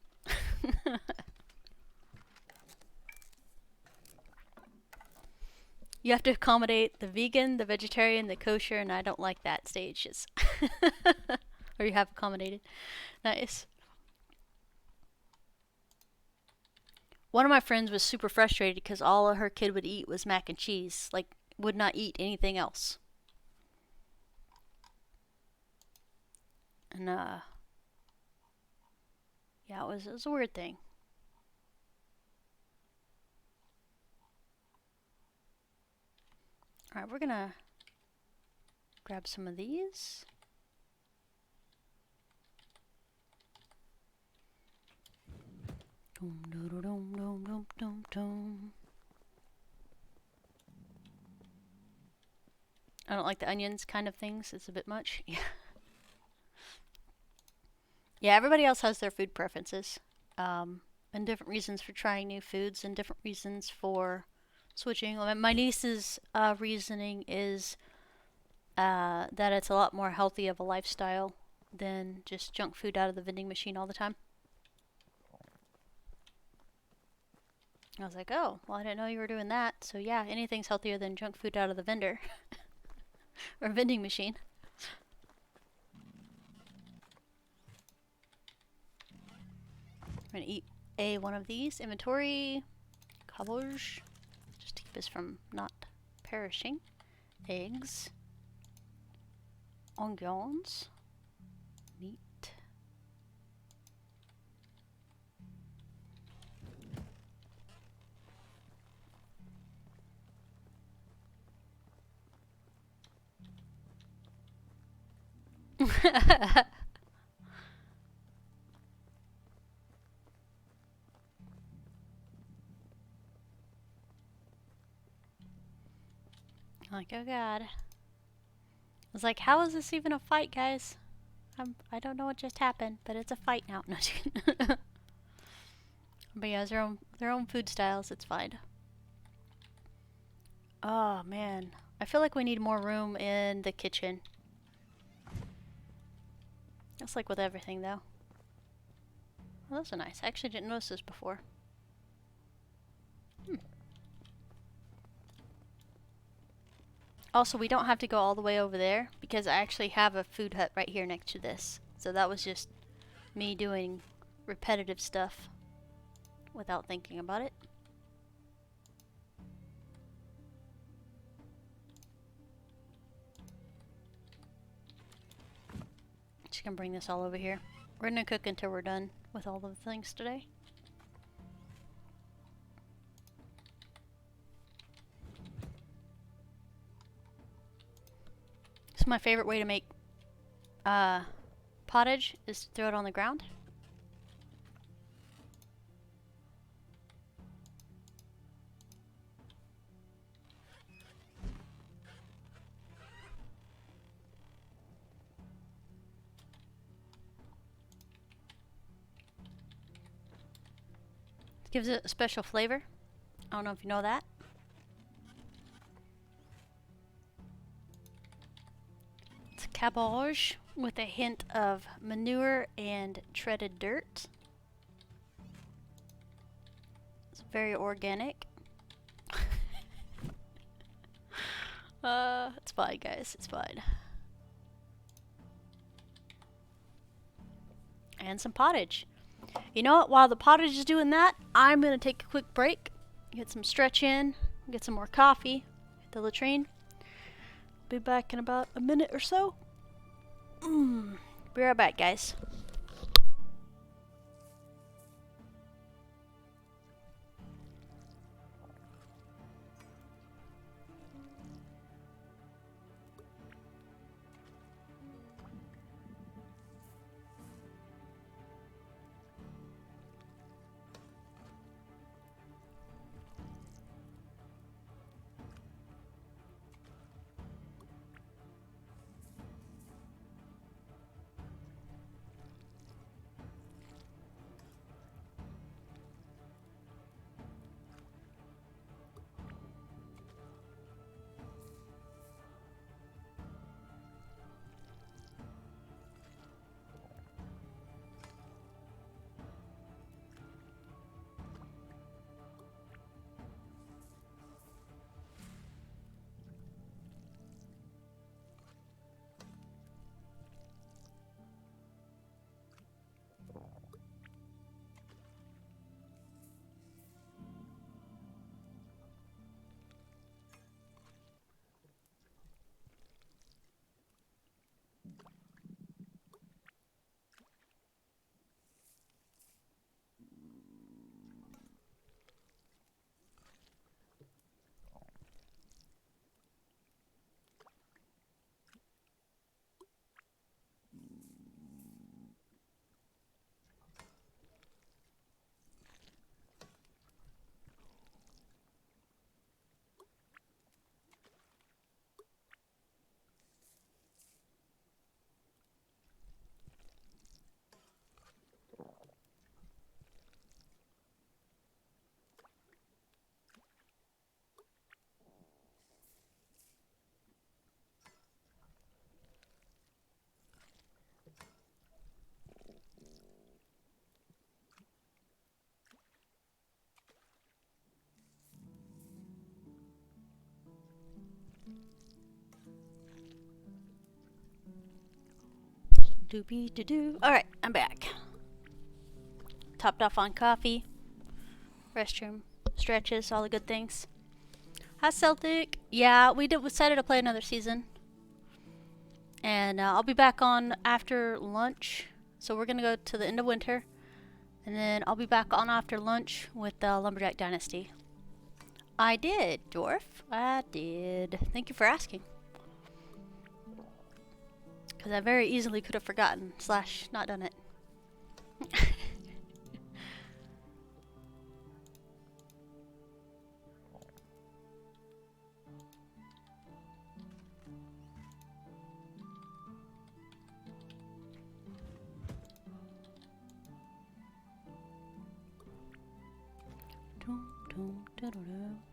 You have to accommodate the vegan, the vegetarian, the kosher, and I don't like that stages. Or you have accommodated. Nice. One of my friends was super frustrated because all her kid would eat was mac and cheese. Like, would not eat anything else. And, yeah, it was a weird thing. Alright, we're gonna grab some of these. I don't like the onions kind of things. It's a bit much. Yeah, everybody else has their food preferences. And different reasons for trying new foods and different reasons for switching. My niece's reasoning is that it's a lot more healthy of a lifestyle than just junk food out of the vending machine all the time. I was like, oh, well, I didn't know you were doing that. So yeah, anything's healthier than junk food out of the vendor or vending machine. I'm gonna eat one of these. Inventory, cabbage, just to keep us from not perishing. Eggs, onions, meat. Like, oh god. I was like, how is this even a fight, guys? I don't know what just happened, but it's a fight now. No, just kidding. But yeah, it's their own food styles. It's fine. Oh man, I feel like we need more room in the kitchen. That's like with everything, though. Well, those are nice. I actually didn't notice this before. Also, we don't have to go all the way over there because I actually have a food hut right here next to this. So that was just me doing repetitive stuff without thinking about it. Just gonna bring this all over here. We're gonna cook until we're done with all the things today. This is my favorite way to make pottage, is to throw it on the ground. It gives it a special flavor. I don't know if you know that. It's cabbage with a hint of manure and treaded dirt. It's very organic. It's fine, guys. It's fine. And some pottage. You know what? While the pottage is doing that, I'm gonna take a quick break, get some stretch in, get some more coffee, hit the latrine. Be back in about a minute or so. Be right back, guys. Doopy doo doo. Alright, I'm back. Topped off on coffee, restroom, stretches, all the good things. Hi Celtic. Yeah, we decided to play another season. And I'll be back on after lunch. So we're gonna go to the end of winter. And then I'll be back on after lunch with Lumberjack Dynasty. I did, Dwarf. I did. Thank you for asking. Because I very easily could have forgotten / not done it.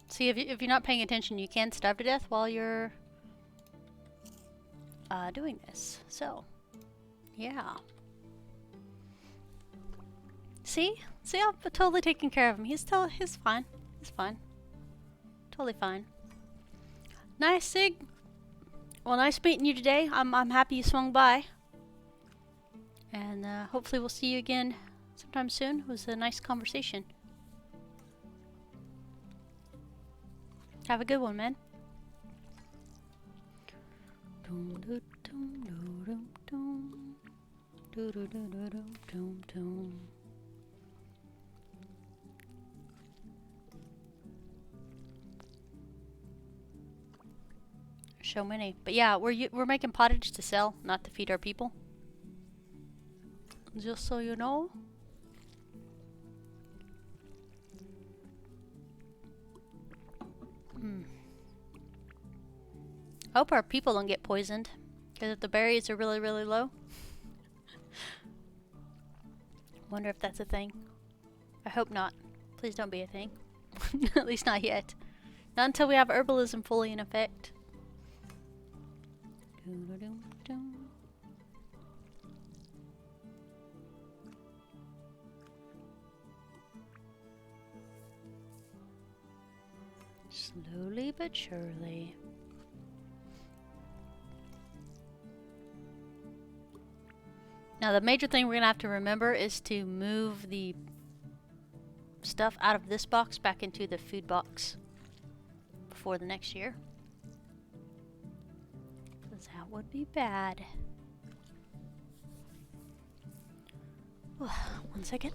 See, if you're not paying attention, you can starve to death while you're doing this. So, yeah. See, I'm totally taking care of him. He's fine. He's fine. Totally fine. Nice, Sig. Well, nice meeting you today. I'm happy you swung by. And hopefully we'll see you again sometime soon. It was a nice conversation. Have a good one, man. So many. But yeah, we're making pottage to sell, not to feed our people. Just so you know. I hope our people don't get poisoned. Because if the berries are really, really low. Wonder if that's a thing. I hope not. Please don't be a thing. At least not yet. Not until we have herbalism fully in effect. Slowly but surely. Now the major thing we're going to have to remember is to move the stuff out of this box back into the food box before the next year. Because that would be bad. Oh, 1 second.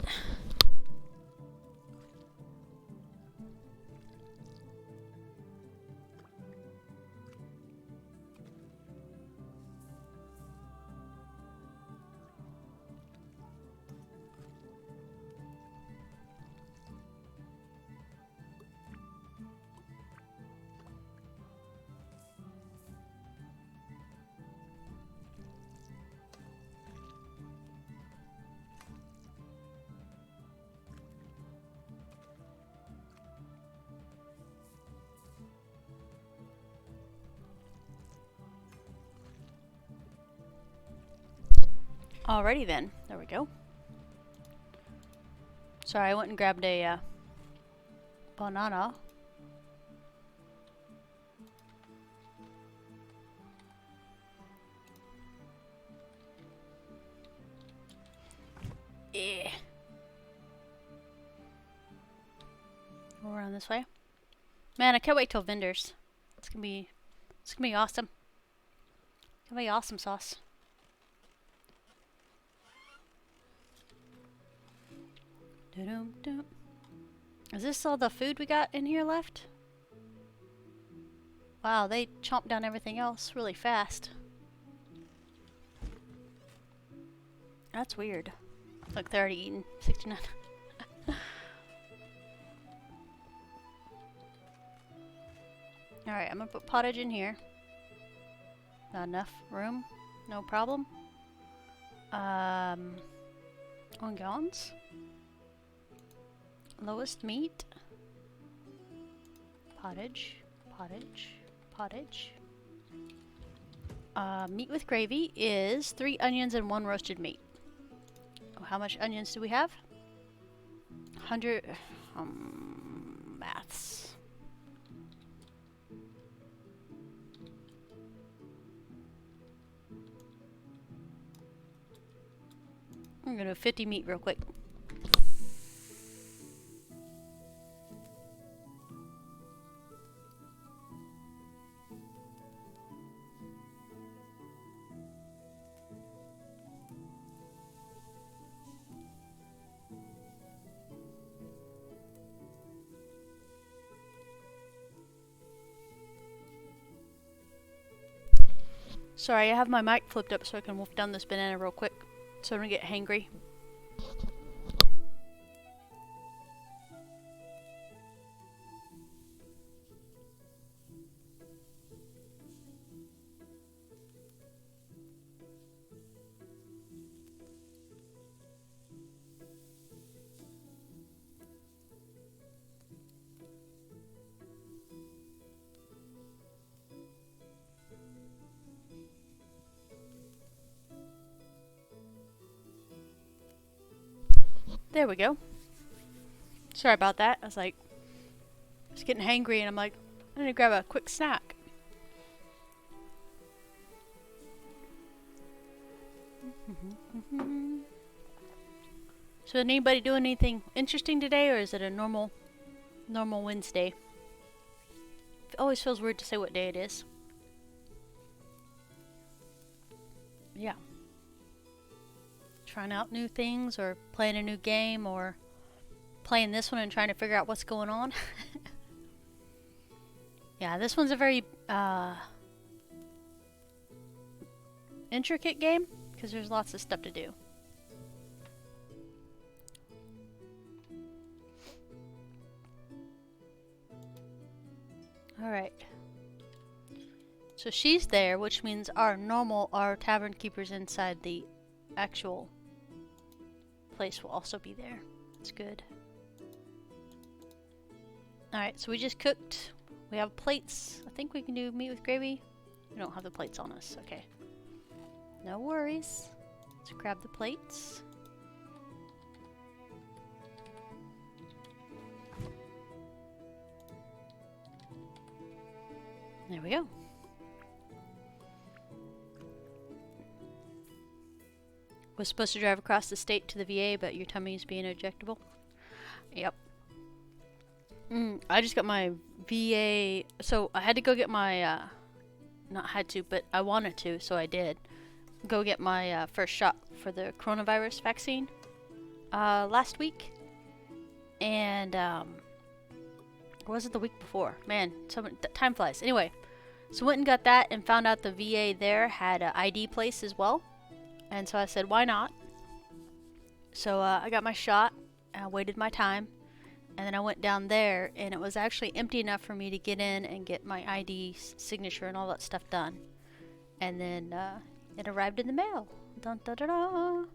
Alrighty then, there we go. Sorry, I went and grabbed a banana. Yeah. Go around this way. Man, I can't wait till vendors. It's gonna be awesome. It's gonna be awesome sauce. Is this all the food we got in here left? Wow, they chomped down everything else really fast. That's weird. Look, they're already eating 69. Alright, I'm gonna put pottage in here. Not enough room. No problem. 1 gallons. Lowest meat. Pottage. Meat with gravy is 3 onions and 1 roasted meat. Oh, how much onions do we have? 100. Maths. I'm gonna 50 meat real quick. Sorry, I have my mic flipped up so I can wolf down this banana real quick so I don't get hangry. There we go. Sorry about that. I was getting hangry and I'm like, I'm gonna grab a quick snack. So did anybody do anything interesting today, or is it a normal Wednesday? It always feels weird to say what day it is. Yeah. Trying out new things, or playing a new game, or playing this one and trying to figure out what's going on. Yeah, this one's a very intricate game because there's lots of stuff to do. Alright. So she's there, which means our tavern keeper's inside the actual place will also be there. It's good. Alright, so we just cooked. We have plates. I think we can do meat with gravy. We don't have the plates on us. Okay. No worries. Let's grab the plates. There we go. Was supposed to drive across the state to the VA, but your tummy is being ejectable. Yep. I just got my VA, so I had to go get my, not had to, but I wanted to, so I did. Go get my first shot for the coronavirus vaccine last week. And, or was it the week before? Man, time flies. Anyway, so went and got that and found out the VA there had an ID place as well. And so I said, why not? So I got my shot, I waited my time, and then I went down there, and it was actually empty enough for me to get in and get my ID signature and all that stuff done. And then it arrived in the mail. Dun, dun, dun, dun.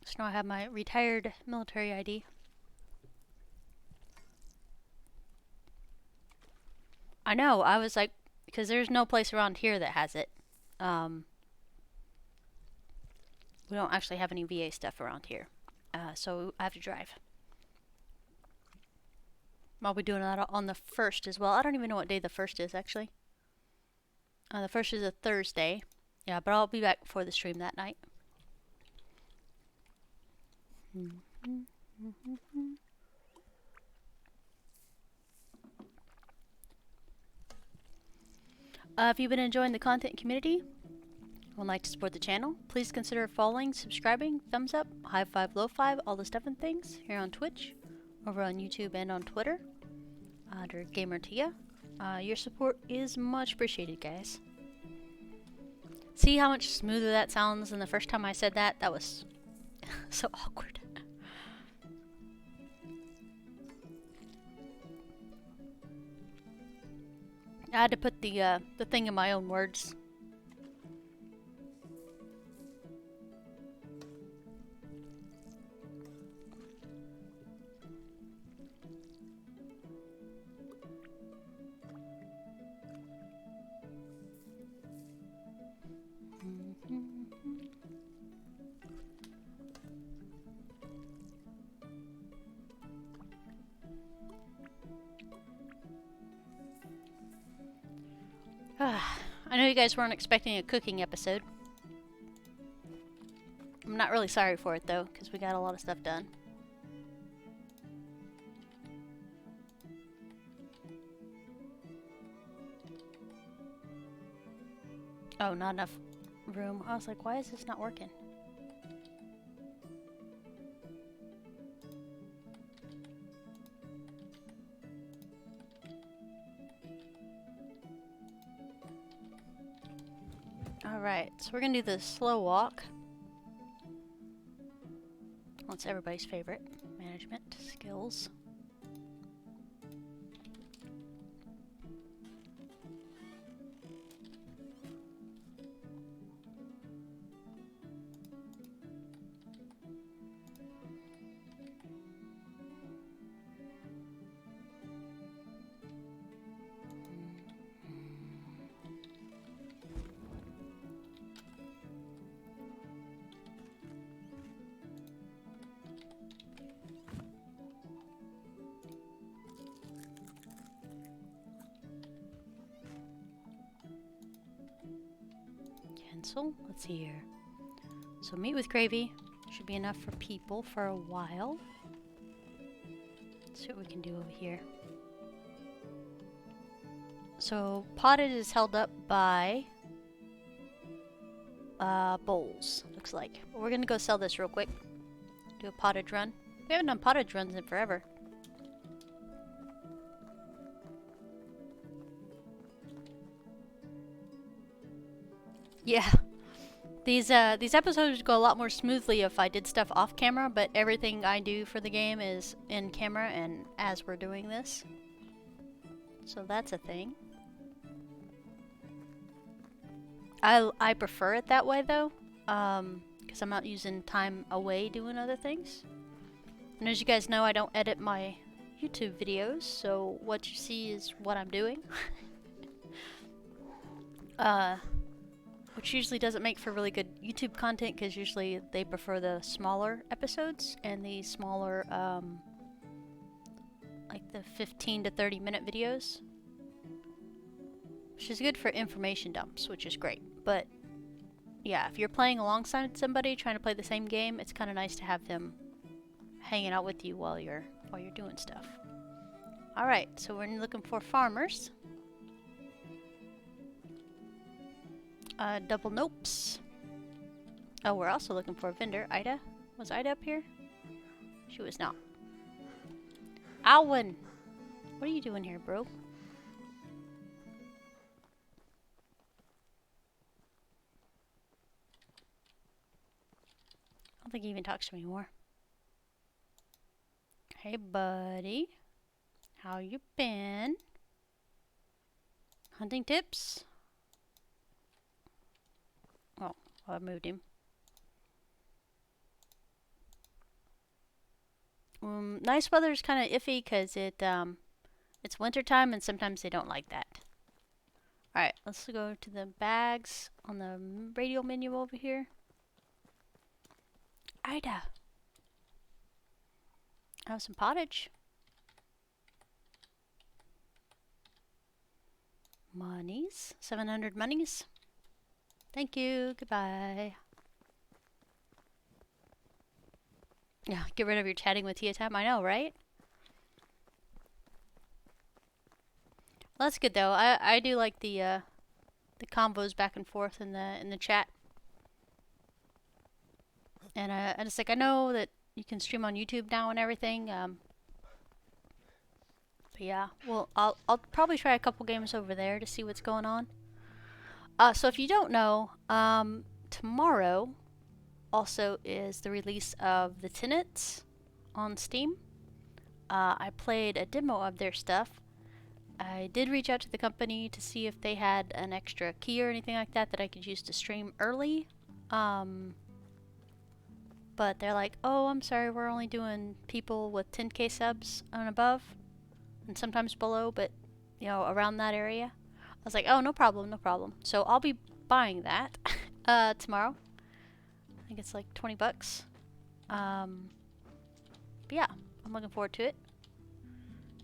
So now I have my retired military ID. I know, I was like, because there's no place around here that has it. We don't actually have any VA stuff around here. So I have to drive. I'll be doing that on the 1st as well. I don't even know what day the 1st is, actually. The 1st is a Thursday. Yeah, but I'll be back before the stream that night. If you've been enjoying the content community and would like to support the channel, please consider following, subscribing, thumbs up, high five, low five, all the stuff and things here on Twitch, over on YouTube and on Twitter under GamerTia. Your support is much appreciated, guys. See how much smoother that sounds than the first time I said that? That was so awkward. I had to put the thing in my own words. I know you guys weren't expecting a cooking episode. I'm not really sorry for it though, because we got a lot of stuff done. Oh, not enough room. I was like, why is this not working? Alright, so we're gonna do the slow walk. That's everybody's favorite. Management skills. Let's see here. So meat with gravy should be enough for people for a while. Let's see what we can do over here. So potted is held up by bowls, looks like. But we're gonna go sell this real quick. Do a pottage run. We haven't done pottage runs in forever. Yeah. These episodes would go a lot more smoothly if I did stuff off camera, but everything I do for the game is in camera and as we're doing this. So that's a thing. I prefer it that way though, because I'm not using time away doing other things. And as you guys know, I don't edit my YouTube videos, so what you see is what I'm doing. Which usually doesn't make for really good YouTube content, because usually they prefer the smaller episodes and the smaller, like the 15 to 30 minute videos. Which is good for information dumps, which is great. But yeah, if you're playing alongside somebody trying to play the same game, it's kind of nice to have them hanging out with you while you're doing stuff. Alright, so we're looking for farmers. Double nopes. Oh, we're also looking for a vendor. Ida? Was Ida up here? She was not. Alwyn! What are you doing here, bro? I don't think he even talks to me anymore. Hey, buddy. How you been? Hunting tips? Oh, I moved him. Nice weather is kind of iffy because it's winter time and sometimes they don't like that. Alright, let's go to the bags on the radio menu over here. Ida. Have some pottage. Monies. 700 monies. Thank you. Goodbye. Yeah, get rid of your chatting with Tia time. I know, right? Well, that's good though. I do like the combos back and forth in the chat. And it's like, I know that you can stream on YouTube now and everything. But yeah, well, I'll probably try a couple games over there to see what's going on. So if you don't know, tomorrow also is the release of the Tenants on Steam. I played a demo of their stuff. I did reach out to the company to see if they had an extra key or anything like that that I could use to stream early. But they're like, oh, I'm sorry, we're only doing people with 10k subs and above, and sometimes below, but, you know, around that area. I was like, oh, no problem, no problem. So I'll be buying that tomorrow. I think it's like 20 bucks. But yeah, I'm looking forward to it.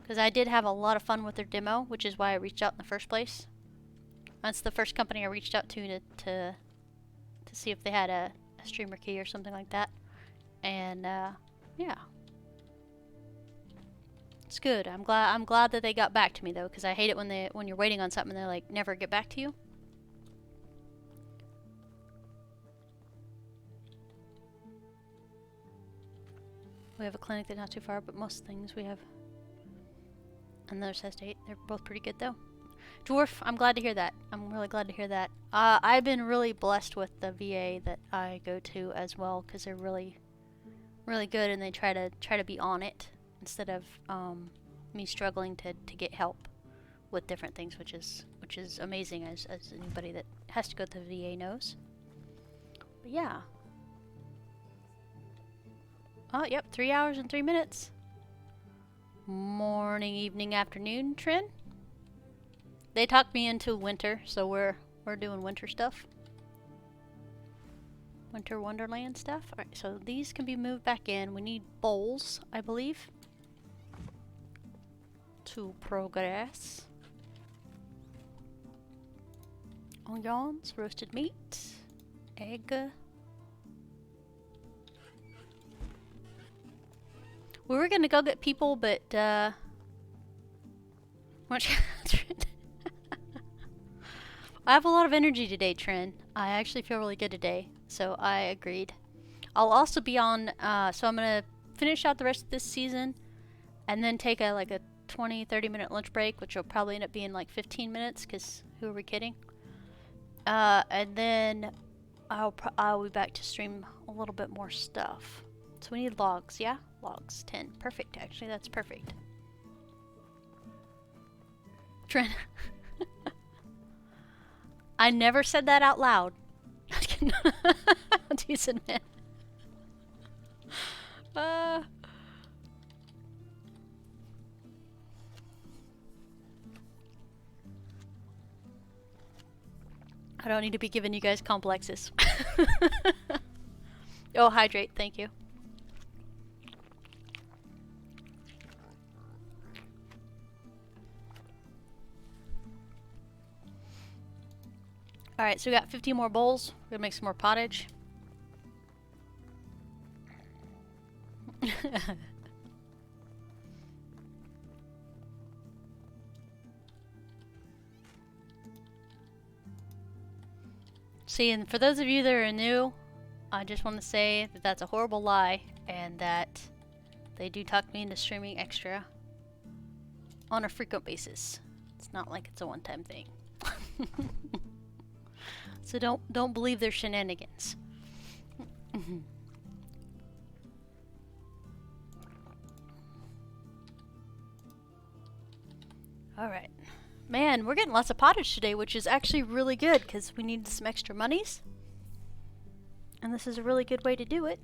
Because I did have a lot of fun with their demo, which is why I reached out in the first place. That's the first company I reached out to see if they had a streamer key or something like that. And yeah, it's good. I'm glad that they got back to me though, because I hate it when you're waiting on something and they're like never get back to you. We have a clinic that's not too far, but most things we have. Another size 8. They're both pretty good though. Dwarf, I'm glad to hear that. I'm really glad to hear that. I've been really blessed with the VA that I go to as well, because they're really, really good, and they try to be on it instead of me struggling to get help with different things, which is amazing, as anybody that has to go to the VA knows. But yeah. Oh, yep, 3 hours and 3 minutes. Morning, evening, afternoon, Trin. They talked me into winter, so we're doing winter stuff. Winter Wonderland stuff. Alright, so these can be moved back in. We need bowls, I believe, to progress. Onions, roasted meat, egg. We were gonna go get people, but I have a lot of energy today, Trin. I actually feel really good today, so I agreed. I'll also be on, so I'm gonna finish out the rest of this season, and then take a 20-30 minute lunch break, which will probably end up being like 15 minutes, because who are we kidding? And then I'll be back to stream a little bit more stuff. So we need logs, yeah? Logs, 10. Perfect, actually, that's perfect. Trin. I never said that out loud. Decent man. I don't need to be giving you guys complexes. Oh, hydrate, thank you. Alright, so we got 15 more bowls. We're gonna make some more pottage. See, and for those of you that are new, I just want to say that that's a horrible lie, and that they do talk me into streaming extra on a frequent basis. It's not like it's a one-time thing. So don't believe their shenanigans. Alright. Man, we're getting lots of pottage today, which is actually really good, because we need some extra monies. And this is a really good way to do it.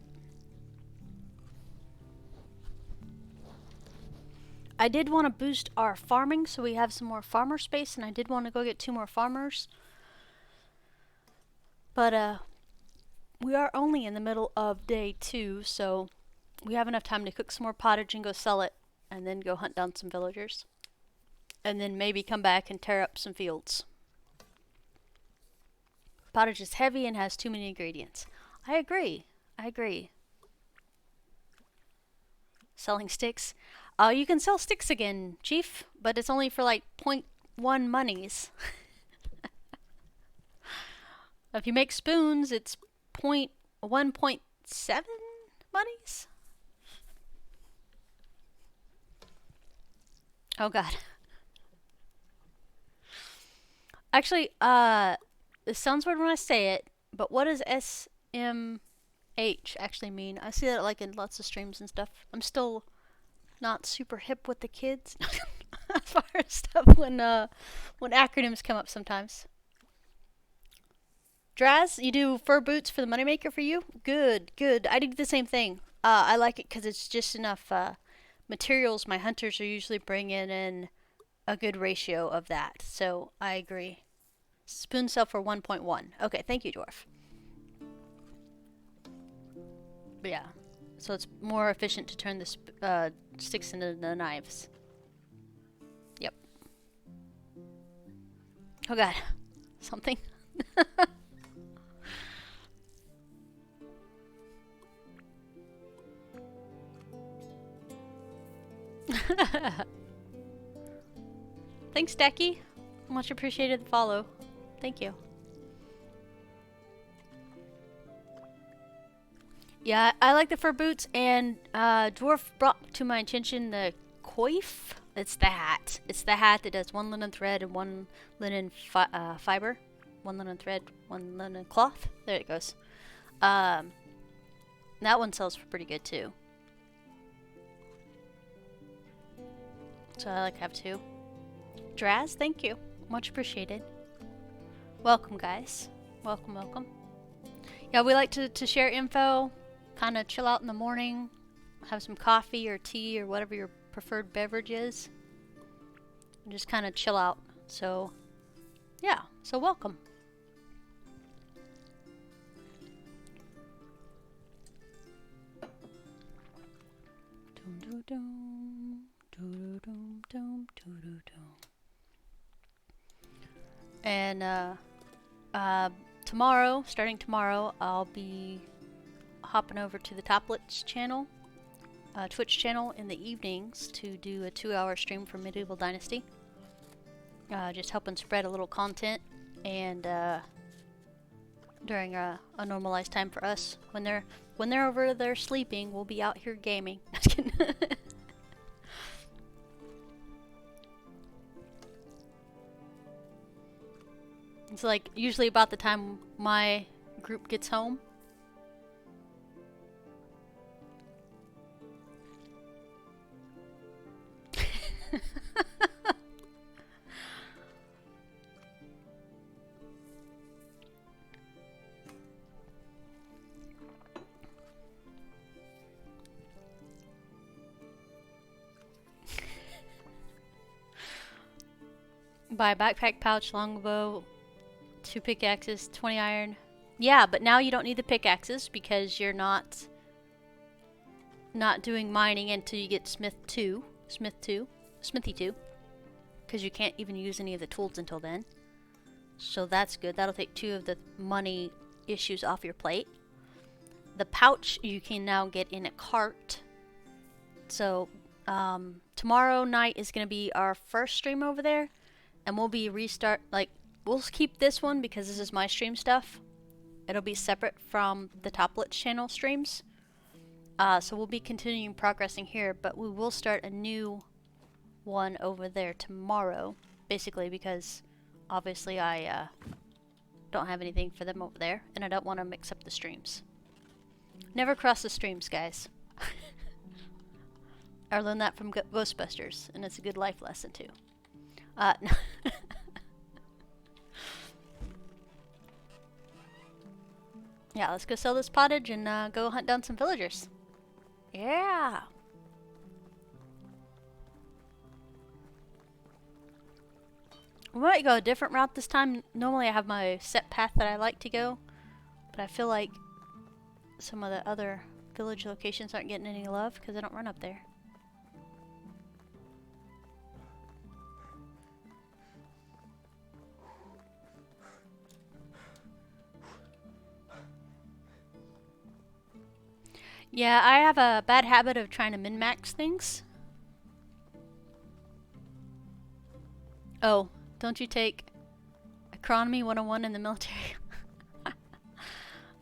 I did want to boost our farming, so we have some more farmer space, and I did want to go get 2 more farmers. But we are only in the middle of day 2, so we have enough time to cook some more pottage and go sell it, and then go hunt down some villagers. And then maybe come back and tear up some fields. Pottage is heavy and has too many ingredients. I agree. I agree. Selling sticks. You can sell sticks again, Chief, but it's only for like 0.1 monies. If you make spoons, it's 1.7 monies? Oh god. Actually, this sounds weird when I say it, but what does SMH actually mean? I see that like in lots of streams and stuff. I'm still not super hip with the kids as far as stuff when acronyms come up sometimes. Draz, you do fur boots for the moneymaker for you? Good, good. I do the same thing. I like it because it's just enough materials. My hunters are usually bringing in a good ratio of that. So I agree. Spoon sell for 1.1. Okay, thank you, Dwarf. But yeah, so it's more efficient to turn the sticks into the knives. Yep. Oh god. something. Thanks, Decky. Much appreciated the follow. Thank you. Yeah, I like the fur boots, and Dwarf brought to my attention the coif. It's the hat. It's the hat that does one linen thread and one linen fiber. One linen thread, one linen cloth. There it goes. That one sells for pretty good too. So I like to have two. Draz, thank you. Much appreciated. Welcome, guys. Welcome, welcome. Yeah, we like to share info, kind of chill out in the morning, have some coffee or tea or whatever your preferred beverage is, and just kind of chill out. So, yeah, so welcome. And tomorrow, starting tomorrow, I'll be hopping over to the Toplets channel, Twitch channel in the evenings to do a 2-hour stream for Medieval Dynasty. Just helping spread a little content, and during a normalized time for us. When they're over there sleeping, we'll be out here gaming. Just kidding. It's like usually about the time my group gets home. Buy a backpack, pouch, longbow, 2 pickaxes, 20 iron. Yeah, but now you don't need the pickaxes because you're not doing mining until you get Smithy 2, because you can't even use any of the tools until then. So that's good. That'll take 2 of the money issues off your plate. The pouch you can now get in a cart. So tomorrow night is going to be our first stream over there, and we'll be we'll keep this one because this is my stream stuff. It'll be separate from the Toplets channel streams. So we'll be continuing progressing here, but we will start a new one over there tomorrow. Basically because obviously I don't have anything for them over there, and I don't want to mix up the streams. Never cross the streams, guys. I learned that from Ghostbusters, and it's a good life lesson too. No. Yeah, let's go sell this pottage and go hunt down some villagers. Yeah. We might go a different route this time. Normally I have my set path that I like to go, but I feel like some of the other village locations aren't getting any love because I don't run up there. Yeah, I have a bad habit of trying to min-max things. Oh, don't you take Economy 101 in the military?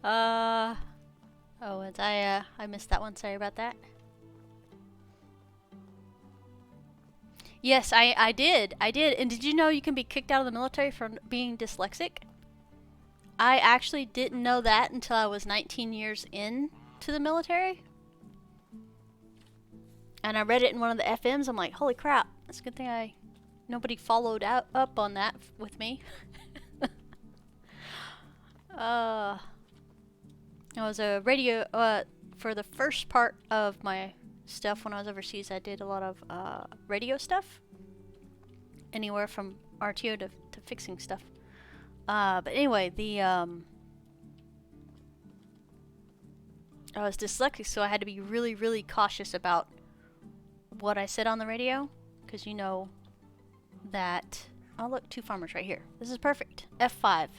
Oh, I missed that one. Sorry about that. Yes, I did. And did you know you can be kicked out of the military for being dyslexic? I actually didn't know that until I was 19 years in to the military, and I read it in one of the FMs. I'm like, holy crap, that's a good thing nobody followed up on that with me. I was a radio for the first part of my stuff when I was overseas. I did a lot of radio stuff, anywhere from RTO to fixing stuff. But anyway, I was dyslexic, so I had to be really, really cautious about what I said on the radio, because you know that Oh look, 2 farmers right here. This is perfect. F5.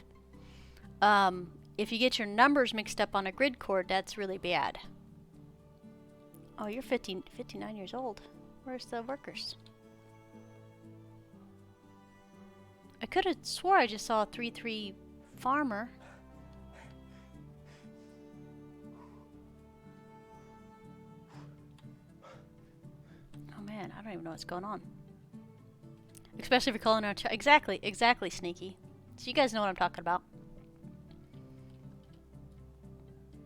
If you get your numbers mixed up on a grid cord, that's really bad. Oh, you're 59 years old. Where's the workers? I could have swore I just saw a 3-3 farmer. Oh man, I don't even know what's going on. Especially if you're calling out. Exactly, Sneaky. So you guys know what I'm talking about.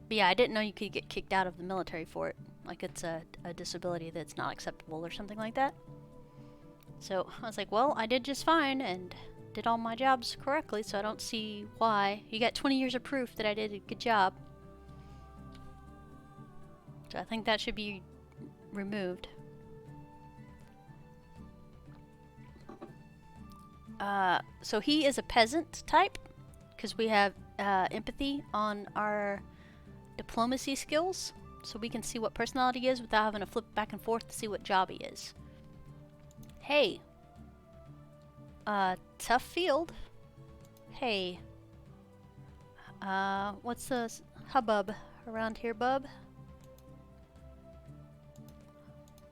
But yeah, I didn't know you could get kicked out of the military for it. Like it's a disability that's not acceptable or something like that. So I was like, well, I did just fine and did all my jobs correctly, so I don't see why. You got 20 years of proof that I did a good job. So I think that should be removed. So he is a peasant type, because we have empathy on our diplomacy skills, so we can see what personality he is without having to flip back and forth to see what job he is. Hey. Tough field. Hey. What's the hubbub around here, bub?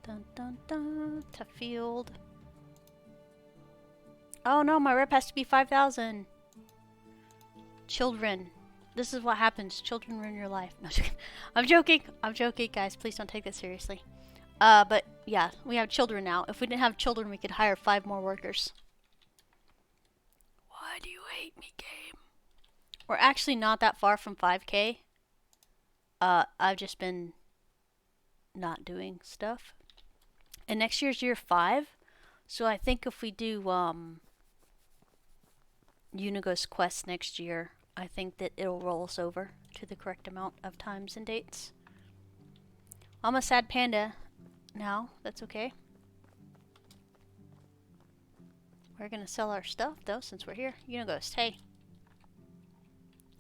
Dun dun dun. Tough field. Oh no, my rep has to be 5,000. Children. This is what happens. Children ruin your life. No, I'm joking. I'm joking, guys. Please don't take that seriously. But yeah, we have children now. If we didn't have children, we could hire 5 more workers. Why do you hate me, game? We're actually not that far from 5K. I've just been not doing stuff. And next year's year 5. So I think if we do, Unigo's quest next year, I think that it'll roll us over to the correct amount of times and dates. I'm a sad panda now. That's okay. We're gonna sell our stuff though since we're here. Unighost, hey.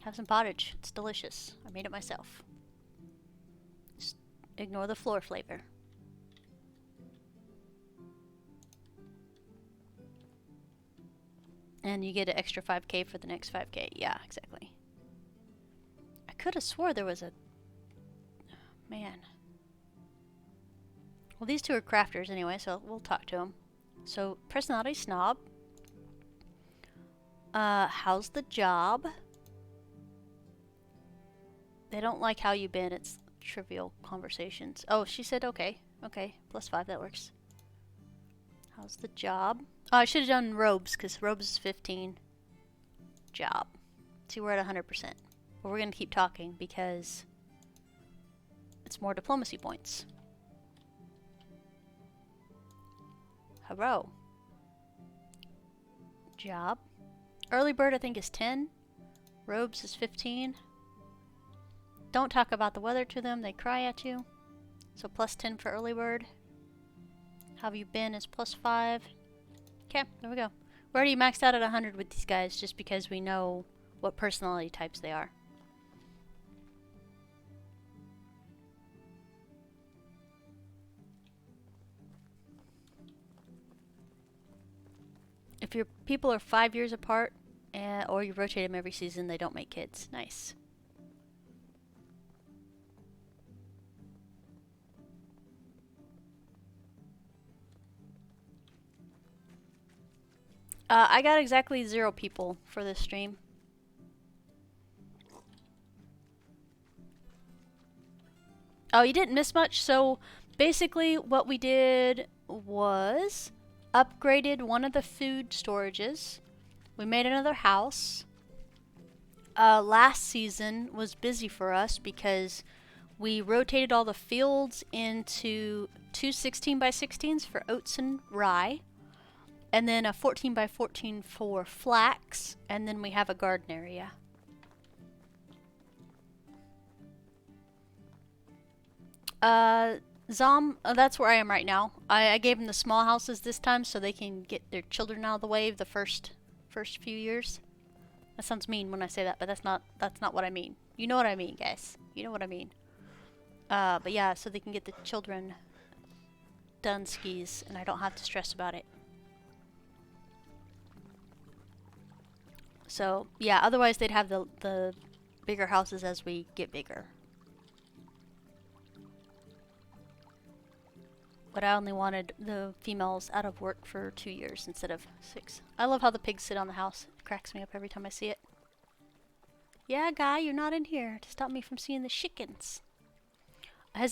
Have some pottage. It's delicious. I made it myself. Just ignore the floor flavor. And you get an extra 5K for the next 5K. Yeah, exactly. I could have swore there was a... Man. Well, these 2 are crafters anyway, so we'll talk to them. So, personality snob. How's the job? They don't like how you been. It's trivial conversations. Oh, she said okay. Okay, +5, that works. How's the job? Oh, I should have done robes, because robes is 15. Job. See, we're at 100%. But we're going to keep talking, because it's more diplomacy points. Hello. Job. Early bird, I think, is 10. Robes is 15. Don't talk about the weather to them. They cry at you. So +10 for early bird. How have you been is +5. Okay, there we go. We're already maxed out at 100 with these guys just because we know what personality types they are. If your people are 5 years apart, or you rotate them every season, they don't make kids. Nice. I got exactly 0 people for this stream. Oh, you didn't miss much. So basically what we did was upgraded one of the food storages. We made another house. Last season was busy for us because we rotated all the fields into 2 16x16s for oats and rye. And then a 14x14 for flax. And then we have a garden area. That's where I am right now. I gave them the small houses this time so they can get their children out of the way the first few years. That sounds mean when I say that, but that's not what I mean. You know what I mean, guys. You know what I mean. But yeah, so they can get the children done skis and I don't have to stress about it. So, yeah, otherwise they'd have the bigger houses as we get bigger. But I only wanted the females out of work for 2 years instead of 6. I love how the pigs sit on the house. It cracks me up every time I see it. Yeah, guy, you're not in here to stop me from seeing the chickens. I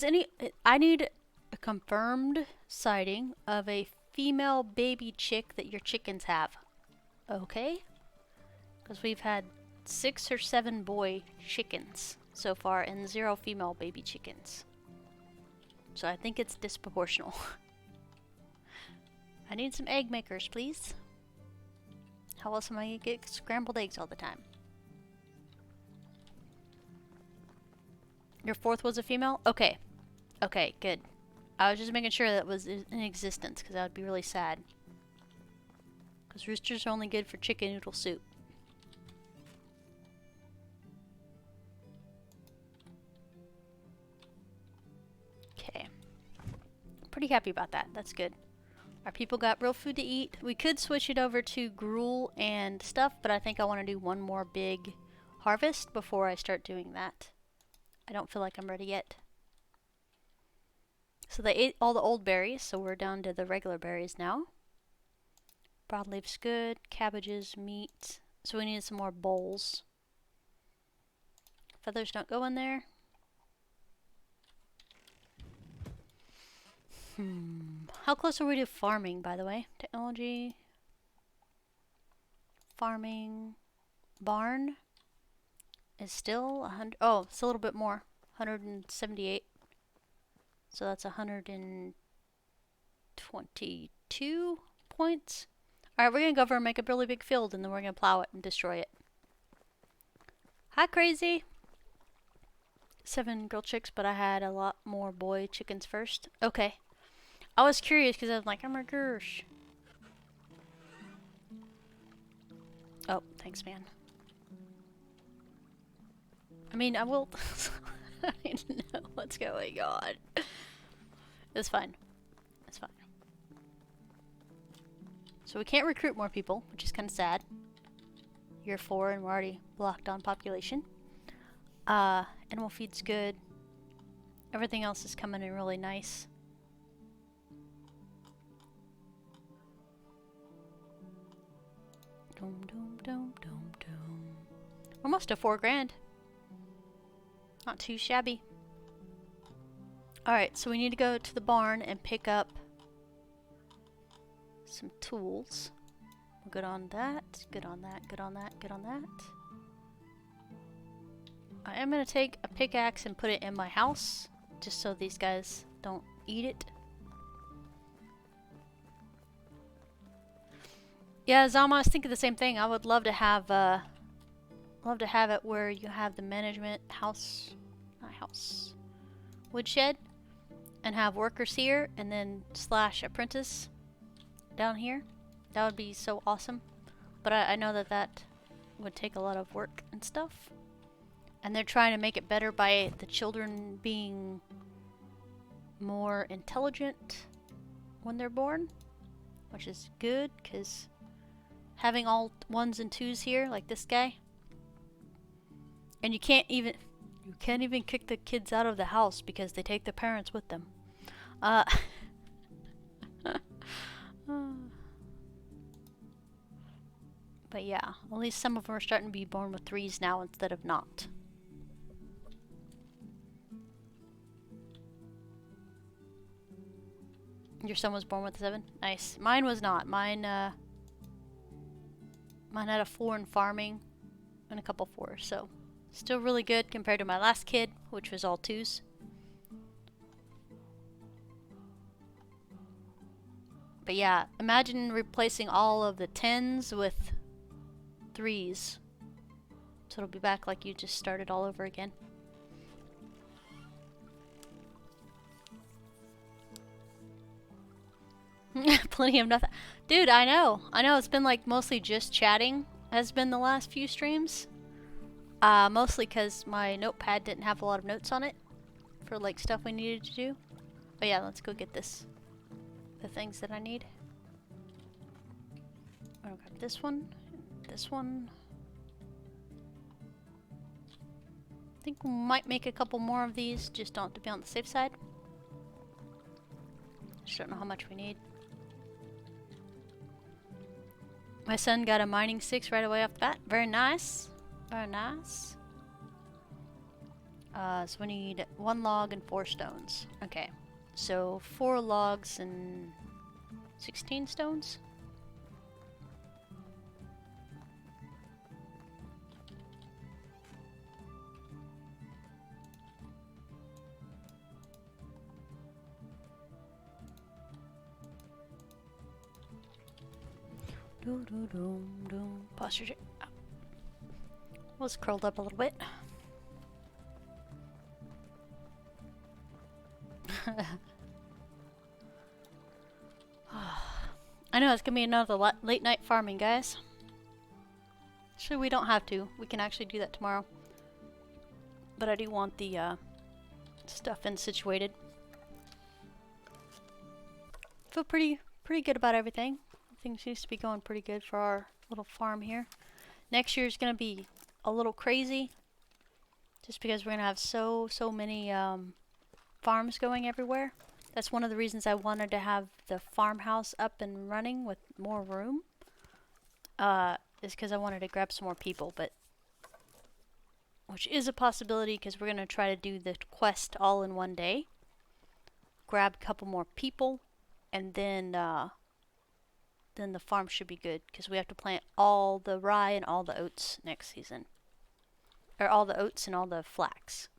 need a confirmed sighting of a female baby chick that your chickens have. Okay? Because we've had 6 or 7 boy chickens so far and 0 female baby chickens. So I think it's disproportional. I need some egg makers, please. How else am I gonna get scrambled eggs all the time? Your 4th was a female? Okay. Okay, good. I was just making sure that was in existence, because that would be really sad. Because roosters are only good for chicken noodle soup. Okay. Pretty happy about that. That's good. Our people got real food to eat. We could switch it over to gruel and stuff, but I think I want to do one more big harvest before I start doing that. I don't feel like I'm ready yet. So they ate all the old berries, so we're down to the regular berries now. Broadleaf's good. Cabbages, meat. So we need some more bowls. Feathers don't go in there. How close are we to farming, by the way? Technology. Farming. Barn is still 100. Oh, it's a little bit more. 178. So that's 122 points. Alright, we're gonna go over and make a really big field, and then we're gonna plow it and destroy it. Hi, crazy! 7 girl chicks, but I had a lot more boy chickens first. Okay. I was curious because I was like, oh my gosh. Oh, thanks, man. I mean, I will... I know what's going on. It's fine. It's fine. So we can't recruit more people, which is kind of sad. Year 4 and we're already blocked on population. Animal feed's good. Everything else is coming in really nice. Dum dum dum dum dum. Almost to 4 grand. Not too shabby. Alright, so we need to go to the barn and pick up some tools. We're good on that, good on that, good on that, good on that. I am going to take a pickaxe and put it in my house, just so these guys don't eat it. Yeah, Zama, I was thinking the same thing. I would love to have it where you have the management house, not house, woodshed, and have workers here, and then / apprentice down here. That would be so awesome. But I know that that would take a lot of work and stuff. And they're trying to make it better by the children being more intelligent when they're born, which is good, because having all 1s and 2s here, like this guy, and you can't even kick the kids out of the house because they take their parents with them. But yeah, at least some of them are starting to be born with 3s now instead of not. Your son was born with a 7? Nice. Mine was not. Mine had a 4 in farming and a couple 4s, so still really good compared to my last kid, which was all 2s. But yeah, imagine replacing all of the 10s with 3s. So it'll be back like you just started all over again. Plenty of nothing. Dude, I know. It's been like mostly just chatting has been the last few streams. Mostly because my notepad didn't have a lot of notes on it for like stuff we needed to do. But yeah, let's go get this. The things that I need. I'm gonna grab this one, think we might make a couple more of these, just don't to be on the safe side. Just don't know how much we need. My son got a mining six right away off the bat. Very nice. Very nice. So we need 1 log and 4 stones. Okay. So 4 logs and 16 stones. Posture. Was curled up a little bit. I know it's gonna be another late night farming, guys. Actually, we don't have to. We can actually do that tomorrow. But I do want the stuff in situated. Feel pretty good about everything. Things seems to be going pretty good for our little farm here. Next year is gonna be a little crazy, just because we're gonna have so many farms going everywhere. That's one of the reasons I wanted to have the farmhouse up and running with more room. Is because I wanted to grab some more people, but which is a possibility because we're gonna try to do the quest all in one day. Grab a couple more people, and then the farm should be good because we have to plant all the rye and all the oats next season. Or all the oats and all the flax.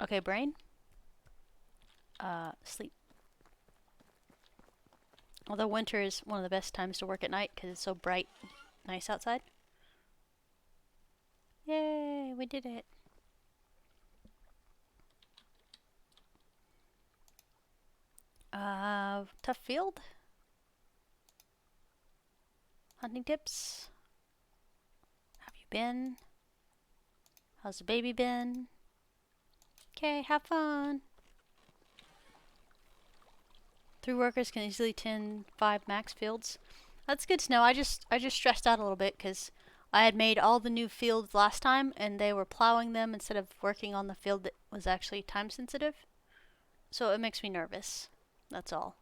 Okay, brain. Sleep. Although winter is one of the best times to work at night because it's so bright, nice outside. Yay, we did it. Tough field. Hunting tips. Have you been? How's the baby been? Okay, have fun. 3 workers can easily tend 5 max fields. That's good to know. I just stressed out a little bit because I had made all the new fields last time and they were plowing them instead of working on the field that was actually time sensitive. So it makes me nervous. That's all.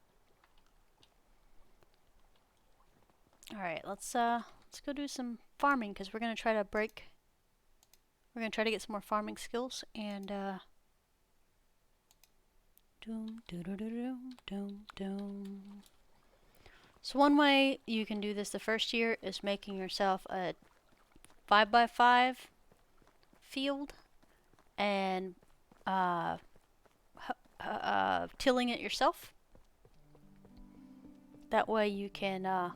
Alright, let's go do some farming because we're gonna try to get some more farming skills and So one way you can do this the first year is making yourself a 5x5 field and tilling it yourself. That way you can that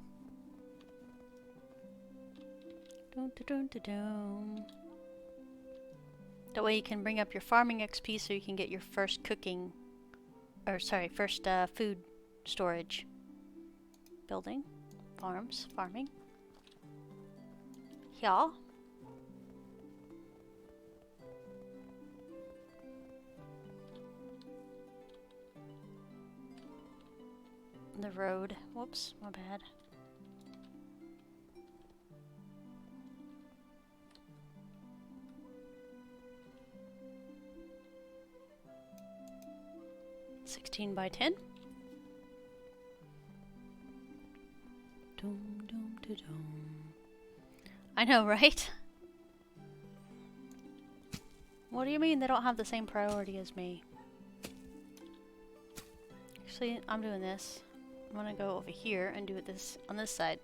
way you can bring up your farming XP so you can get your first first food storage. Building, farming. Yeah. The road. Whoops, my bad. $16 by $10. I know, right? What do you mean they don't have the same priority as me? Actually, I'm doing this. I'm gonna go over here and do it on this side.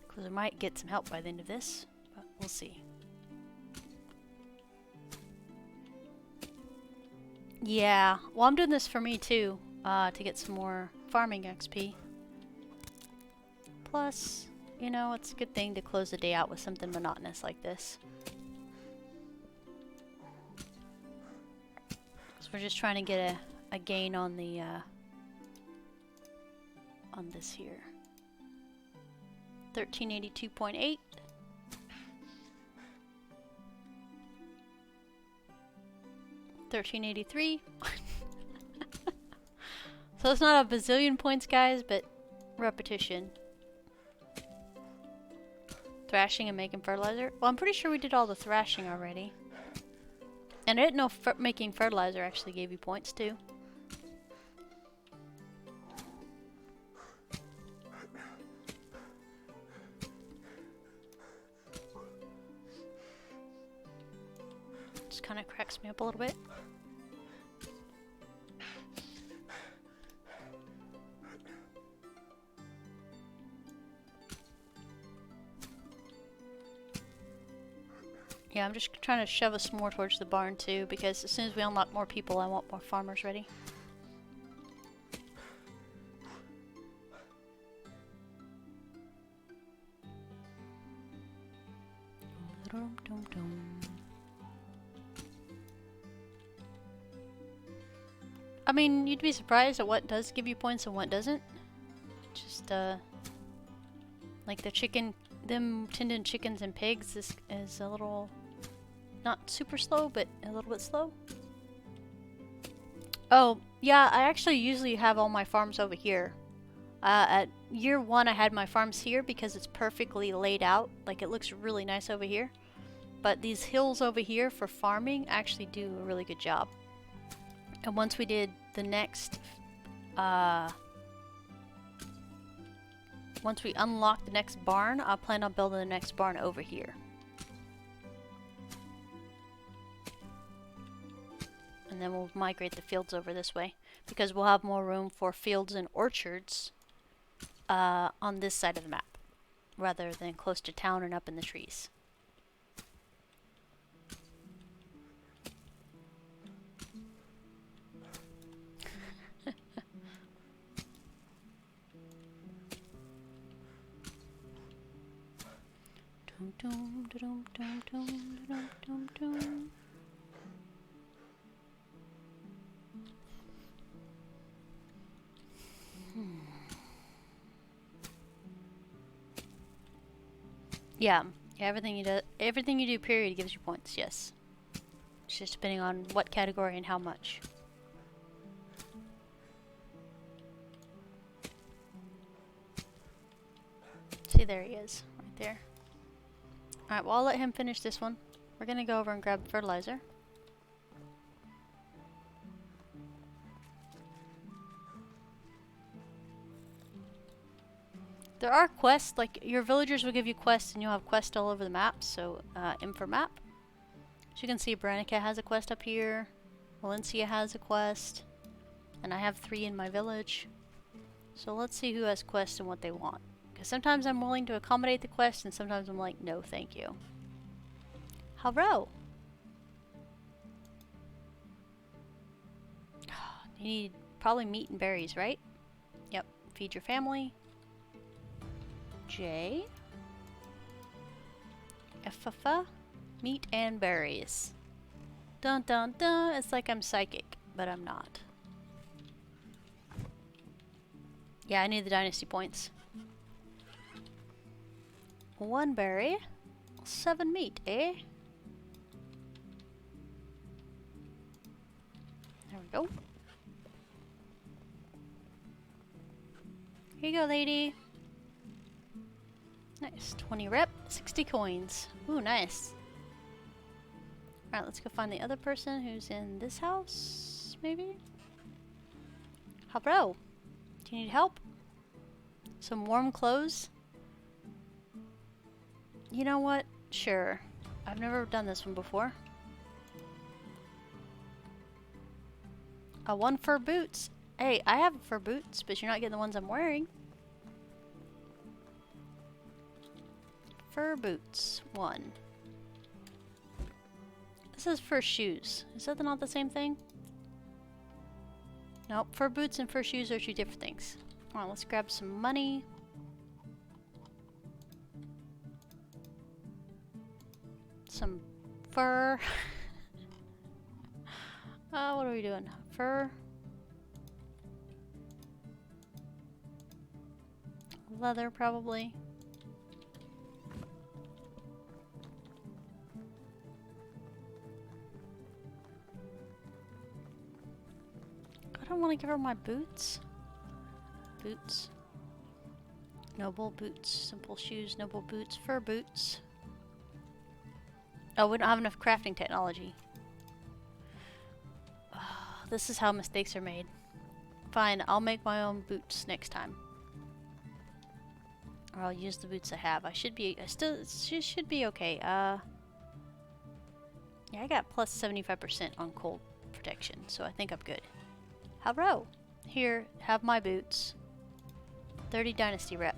Because I might get some help by the end of this, but we'll see. Yeah, well I'm doing this for me too, to get some more farming XP. Plus, you know, it's a good thing to close the day out with something monotonous like this. So we're just trying to get a gain on the on this here. 1382.8. $13.83. So it's not a bazillion points, guys, but repetition. Thrashing and making fertilizer? Well, I'm pretty sure we did all the thrashing already. And I didn't know making fertilizer actually gave you points too. Just kind of cracks me up a little bit. Yeah, I'm just trying to shove us more towards the barn too, because as soon as we unlock more people, I want more farmers ready. I mean, you'd be surprised at what does give you points and what doesn't. Just, like the chicken, them tendon chickens and pigs is a little, not super slow, but a little bit slow. Oh, yeah, I actually usually have all my farms over here. At year 1, I had my farms here because it's perfectly laid out. Like, it looks really nice over here. But these hills over here for farming actually do a really good job. And once we did the next, once we unlock the next barn, I plan on building the next barn over here. And then we'll migrate the fields over this way, because we'll have more room for fields and orchards on this side of the map, rather than close to town and up in the trees. Yeah, everything you do period gives you points, yes. It's just depending on what category and how much. See, there he is, right there. Alright, well, I'll let him finish this one. We're gonna go over and grab fertilizer. There are quests, like your villagers will give you quests and you'll have quests all over the map, so M for map. As you can see, Branica has a quest up here, Valencia has a quest, and I have 3 in my village. So let's see who has quests and what they want. Because sometimes I'm willing to accommodate the quest and sometimes I'm like, no thank you. Hello! You need probably meat and berries, right? Yep, feed your family. J. F. Meat and berries. Dun dun dun. It's like I'm psychic, but I'm not. Yeah, I need the dynasty points. 1 berry. 7 meat, eh? There we go. Here you go, lady. Nice. 20 rep, 60 coins. Ooh, nice. Alright, let's go find the other person who's in this house, maybe? Hello. Do you need help? Some warm clothes? You know what? Sure. I've never done this one before. 1 fur boots. Hey, I have fur boots, but you're not getting the ones I'm wearing. Fur boots. 1. This says fur shoes. Is that not the same thing? Nope. Fur boots and fur shoes are 2 different things. Alright, let's grab some money. Some fur. What are we doing? Fur. Leather, probably. I don't want to give her my boots. Boots. Noble boots, simple shoes, noble boots, fur boots. Oh, we don't have enough crafting technology. Oh, this is how mistakes are made. Fine, I'll make my own boots next time. Or I'll use the boots I have. I should be, should be okay. Yeah, I got plus 75% on cold protection, so I think I'm good. Hello! Here, have my boots. 30 Dynasty rep.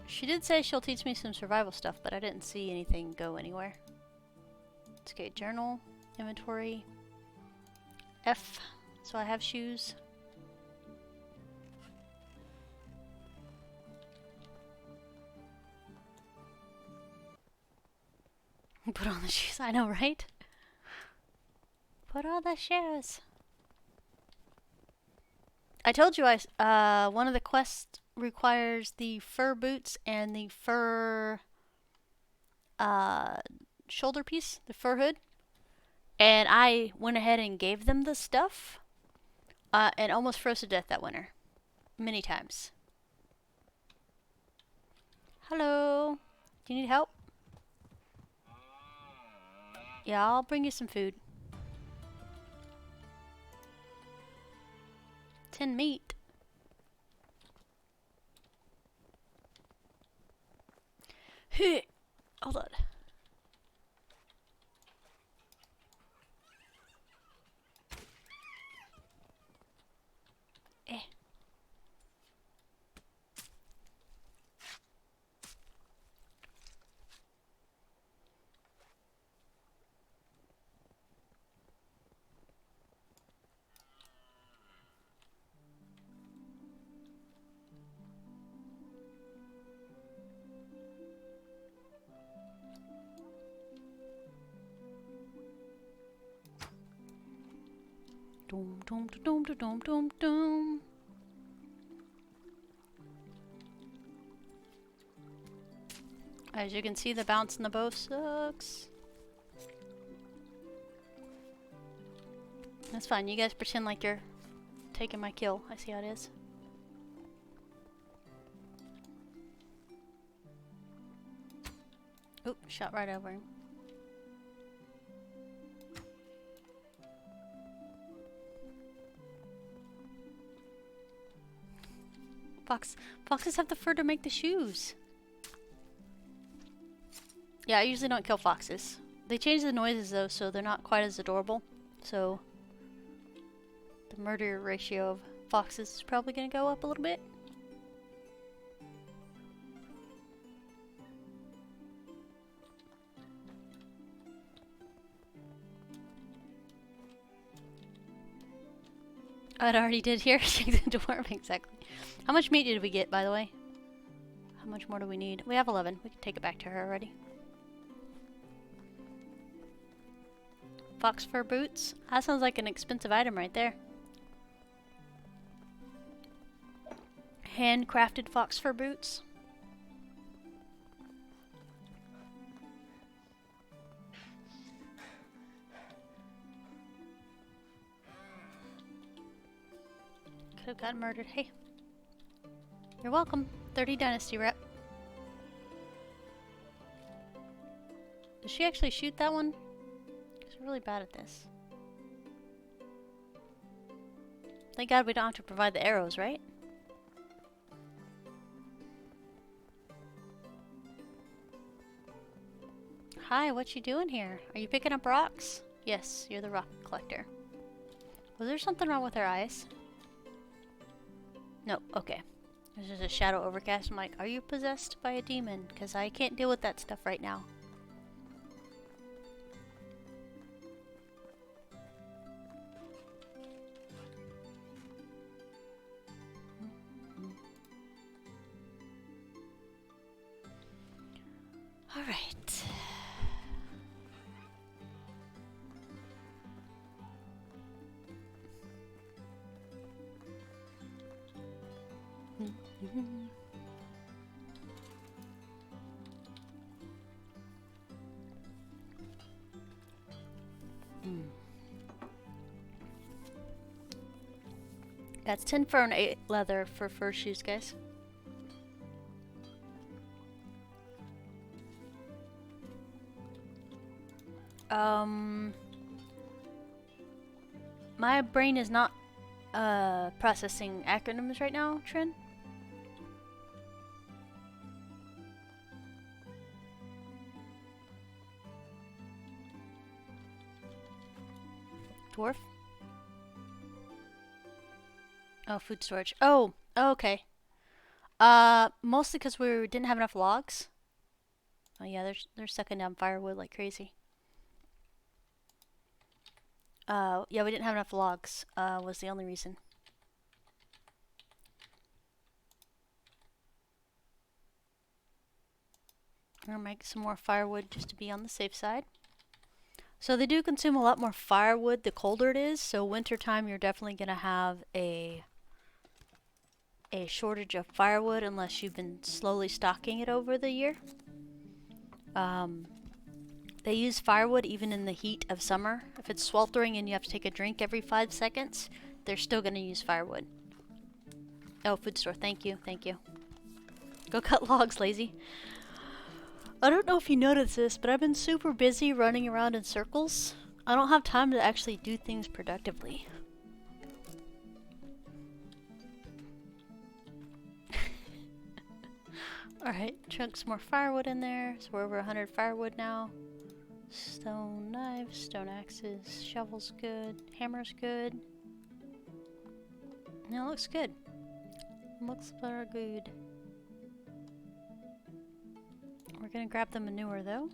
She did say she'll teach me some survival stuff, but I didn't see anything go anywhere. Let's get journal, inventory, F, so I have shoes. Put on the shoes, I know, right? Put on the shoes. I told you one of the quests requires the fur boots and the fur shoulder piece, the fur hood. And I went ahead and gave them the stuff and almost froze to death that winter. Many times. Hello. Do you need help? Yeah, I'll bring you some food. 10 meat. Hold on. Eh. Doom, doom, doom, doom, doom, doom, doom. As you can see, the bounce in the bow sucks. That's fine. You guys pretend like you're taking my kill. I see how it is. Oop, shot right over him. Foxes have the fur to make the shoes. Yeah, I usually don't kill foxes. They change the noises though, so they're not quite as adorable. So the murder ratio of foxes is probably gonna go up a little bit. I already did here. The dwarf, exactly. How much meat did we get, by the way? How much more do we need? We have 11. We can take it back to her already. Fox fur boots? That sounds like an expensive item right there. Handcrafted fox fur boots. Could have gotten murdered. Hey. You're welcome. 30 Dynasty rep. Did she actually shoot that one? She's really bad at this. Thank God we don't have to provide the arrows, right? Hi, what you doing here? Are you picking up rocks? Yes, you're the rock collector. Was there something wrong with her eyes? No, okay. There's just a shadow overcast. I'm like, are you possessed by a demon? Because I can't deal with that stuff right now. All right. That's 10 fur and 8 leather for fur shoes, guys. My brain is not processing acronyms right now, Trin. Dwarf? Oh, food storage. Oh, okay. Mostly because we didn't have enough logs. Oh yeah, they're sucking down firewood like crazy. Yeah, we didn't have enough logs, was the only reason. I'm gonna make some more firewood just to be on the safe side. So they do consume a lot more firewood the colder it is, so wintertime you're definitely gonna have a shortage of firewood unless you've been slowly stocking it over the year. They use firewood even in the heat of summer. If it's sweltering and you have to take a drink every 5 seconds, they're still going to use firewood. Oh, food store. Thank you. Thank you. Go cut logs, lazy. I don't know if you noticed this, but I've been super busy running around in circles. I don't have time to actually do things productively. Alright, chunk some more firewood in there. So we're over 100 firewood now. Stone knives, stone axes, shovel's good, hammer's good. No, it looks good. Looks very good. We're gonna grab the manure though.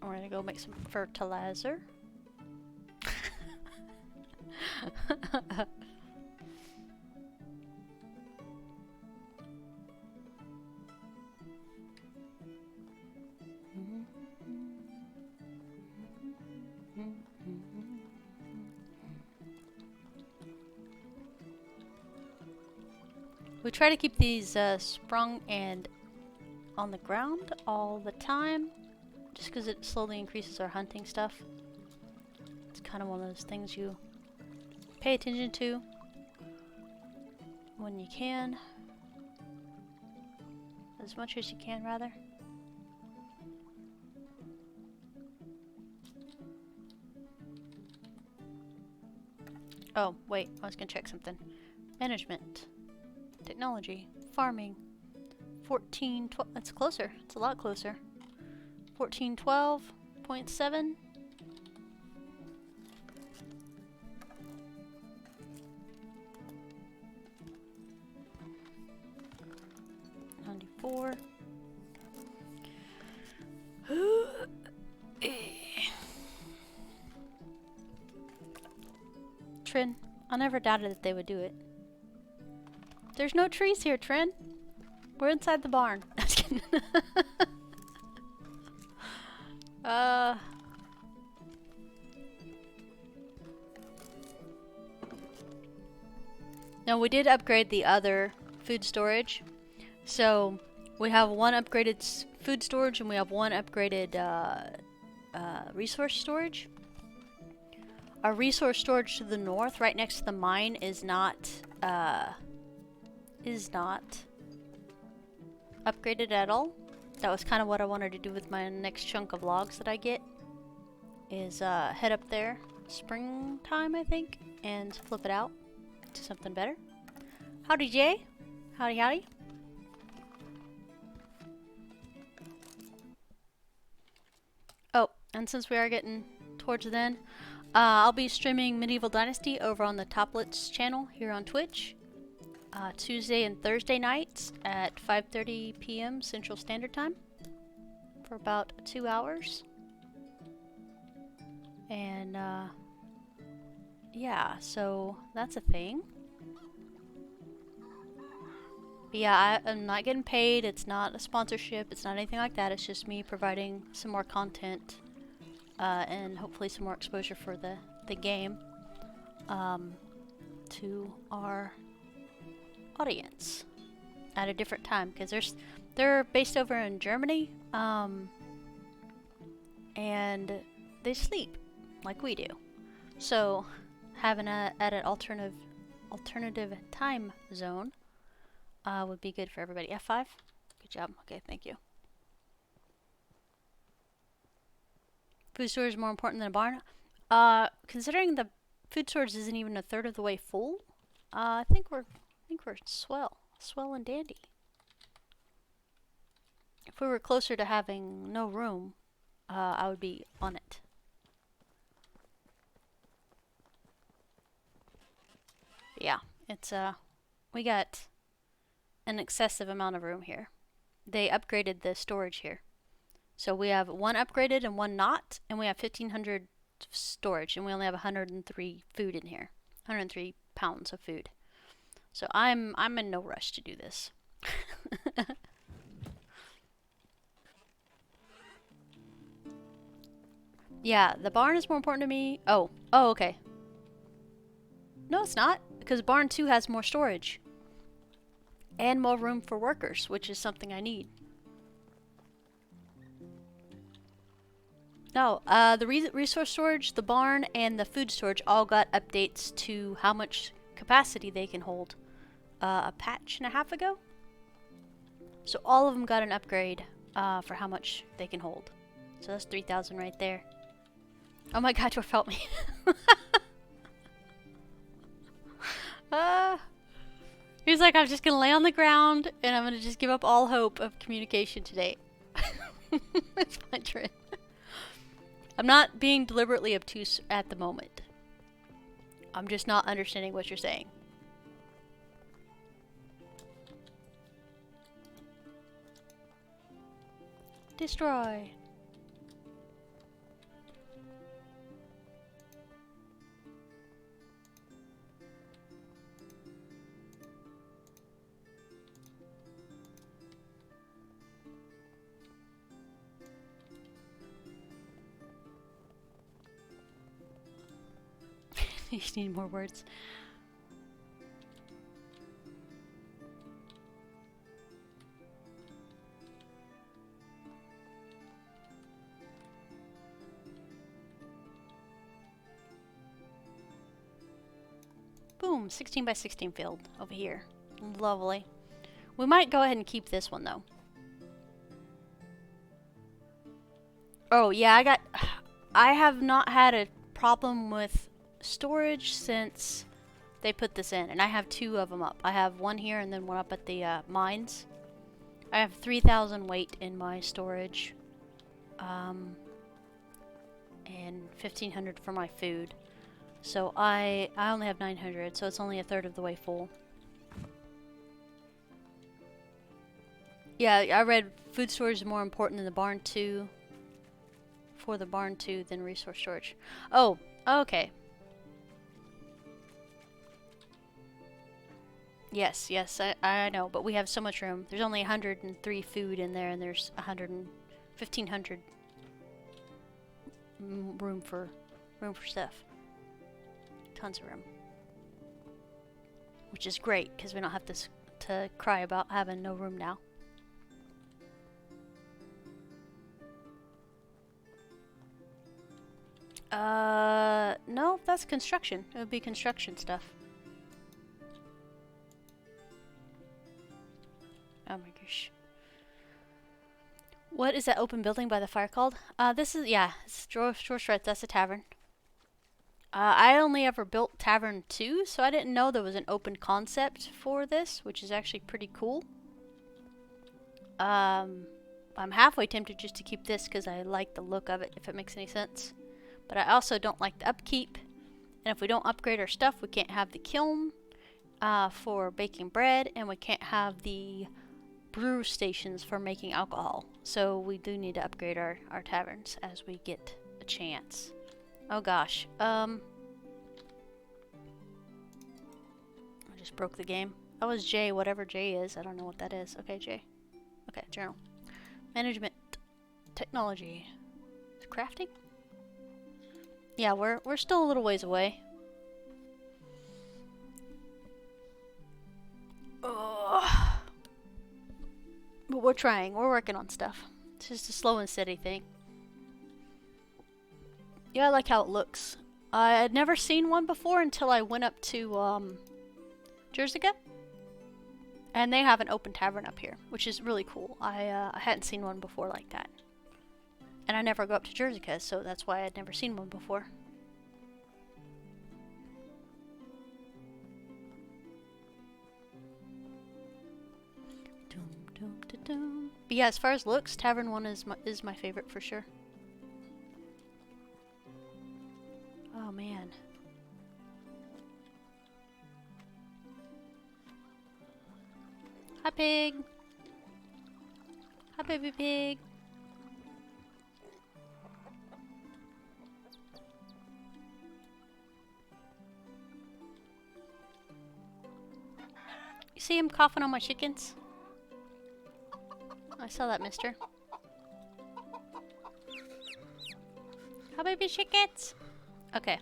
We're gonna go make some fertilizer. We try to keep these sprung and on the ground all the time, just because it slowly increases our hunting stuff. It's kind of one of those things you pay attention to when you can, as much as you can, rather. Oh, wait, I was gonna check something. Management. Technology, farming, 1412, that's closer, it's a lot closer. 1412.7. $94. Trin, I never doubted that they would do it. There's no trees here, Trin. We're inside the barn. I'm just kidding. No, we did upgrade the other food storage. So we have one upgraded food storage and we have one upgraded resource storage. Our resource storage to the north, right next to the mine, is not upgraded at all. That was kind of what I wanted to do with my next chunk of logs that I get, is head up there springtime, I think, and flip it out to something better. Howdy, Jay. Howdy, howdy. Oh, and since we are getting towards the end, I'll be streaming Medieval Dynasty over on the Toplets channel here on Twitch. Tuesday and Thursday nights at 5:30 p.m. Central Standard Time for about 2 hours. And yeah, so that's a thing. But yeah, I'm not getting paid. It's not a sponsorship. It's not anything like that. It's just me providing some more content and hopefully some more exposure for the game to our audience at a different time, because they're based over in Germany, and they sleep like we do. So having at an alternative time zone would be good for everybody. F5. Good job. Okay, thank you. Food storage is more important than a barn. Considering the food storage isn't even a third of the way full, I think we're swell and dandy. If we were closer to having no room, I would be on it. Yeah, it's we got an excessive amount of room here. They upgraded the storage here. So we have one upgraded and one not, and we have 1,500 storage, and we only have 103 food in here. 103 pounds of food. So I'm in no rush to do this. Yeah, the barn is more important to me. Oh, okay. No, it's not, because barn 2 has more storage. And more room for workers, which is something I need. No, the resource storage, the barn, and the food storage all got updates to how much capacity they can hold a patch and a half ago. So all of them got an upgrade for how much they can hold. So that's 3,000 right there. Oh my god, Dwarf, help me. He's like, I'm just gonna lay on the ground and I'm gonna just give up all hope of communication today. That's my trend. I'm not being deliberately obtuse at the moment. I'm just not understanding what you're saying. Destroy. You need more words. Boom, 16 by 16 field over here. Lovely. We might go ahead and keep this one though. Oh yeah, I have not had a problem with storage since they put this in, and I have 2 of them up. I have one here and then one up at the mines. I have 3,000 weight in my storage, and 1,500 for my food. So I only have 900, so it's only a third of the way full. Yeah, I read food storage is more important than the barn 2. For the barn 2 than resource storage. Oh, okay. Yes, I know, but we have so much room. There's only 103 food in there, and there's 1,500 room for stuff. Tons of room, which is great because we don't have to cry about having no room now. No, that's construction. It would be construction stuff. Oh my gosh. What is that open building by the fire called? This is, yeah, it's George Wright. That's a tavern. I only ever built Tavern 2, so I didn't know there was an open concept for this, which is actually pretty cool. I'm halfway tempted just to keep this because I like the look of it, if it makes any sense. But I also don't like the upkeep. And if we don't upgrade our stuff, we can't have the kiln for baking bread, and we can't have the brew stations for making alcohol. So we do need to upgrade our taverns as we get a chance. Oh gosh. I just broke the game. That was J, whatever J is. I don't know what that is. Okay, J. Okay, journal. Management. Technology. Crafting? Yeah, we're still a little ways away. Ugh. But we're trying. We're working on stuff. It's just a slow and steady thing. Yeah, I like how it looks. I had never seen one before until I went up to Jersica. And they have an open tavern up here, which is really cool. I hadn't seen one before like that. And I never go up to Jersica, so that's why I'd never seen one before. But yeah, as far as looks, Tavern 1 is my favorite for sure. Oh man. Hi pig! Hi baby pig! You see him coughing on my chickens? I saw that, mister. Hi baby chickens! Okay.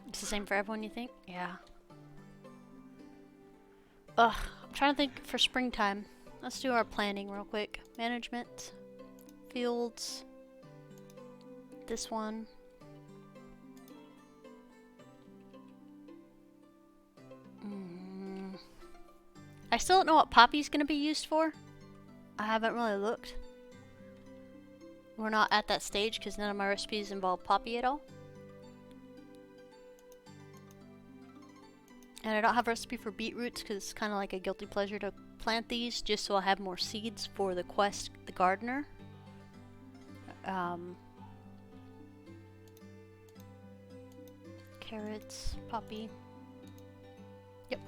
It's the same for everyone, you think? Yeah. Ugh, I'm trying to think for springtime. Let's do our planning real quick. Management, fields, this one. I still don't know what poppy's gonna be used for. I haven't really looked. We're not at that stage because none of my recipes involve poppy at all. And I don't have a recipe for beetroots because it's kind of like a guilty pleasure to plant these just so I'll have more seeds for the quest, the gardener. Carrots, poppy. Yep.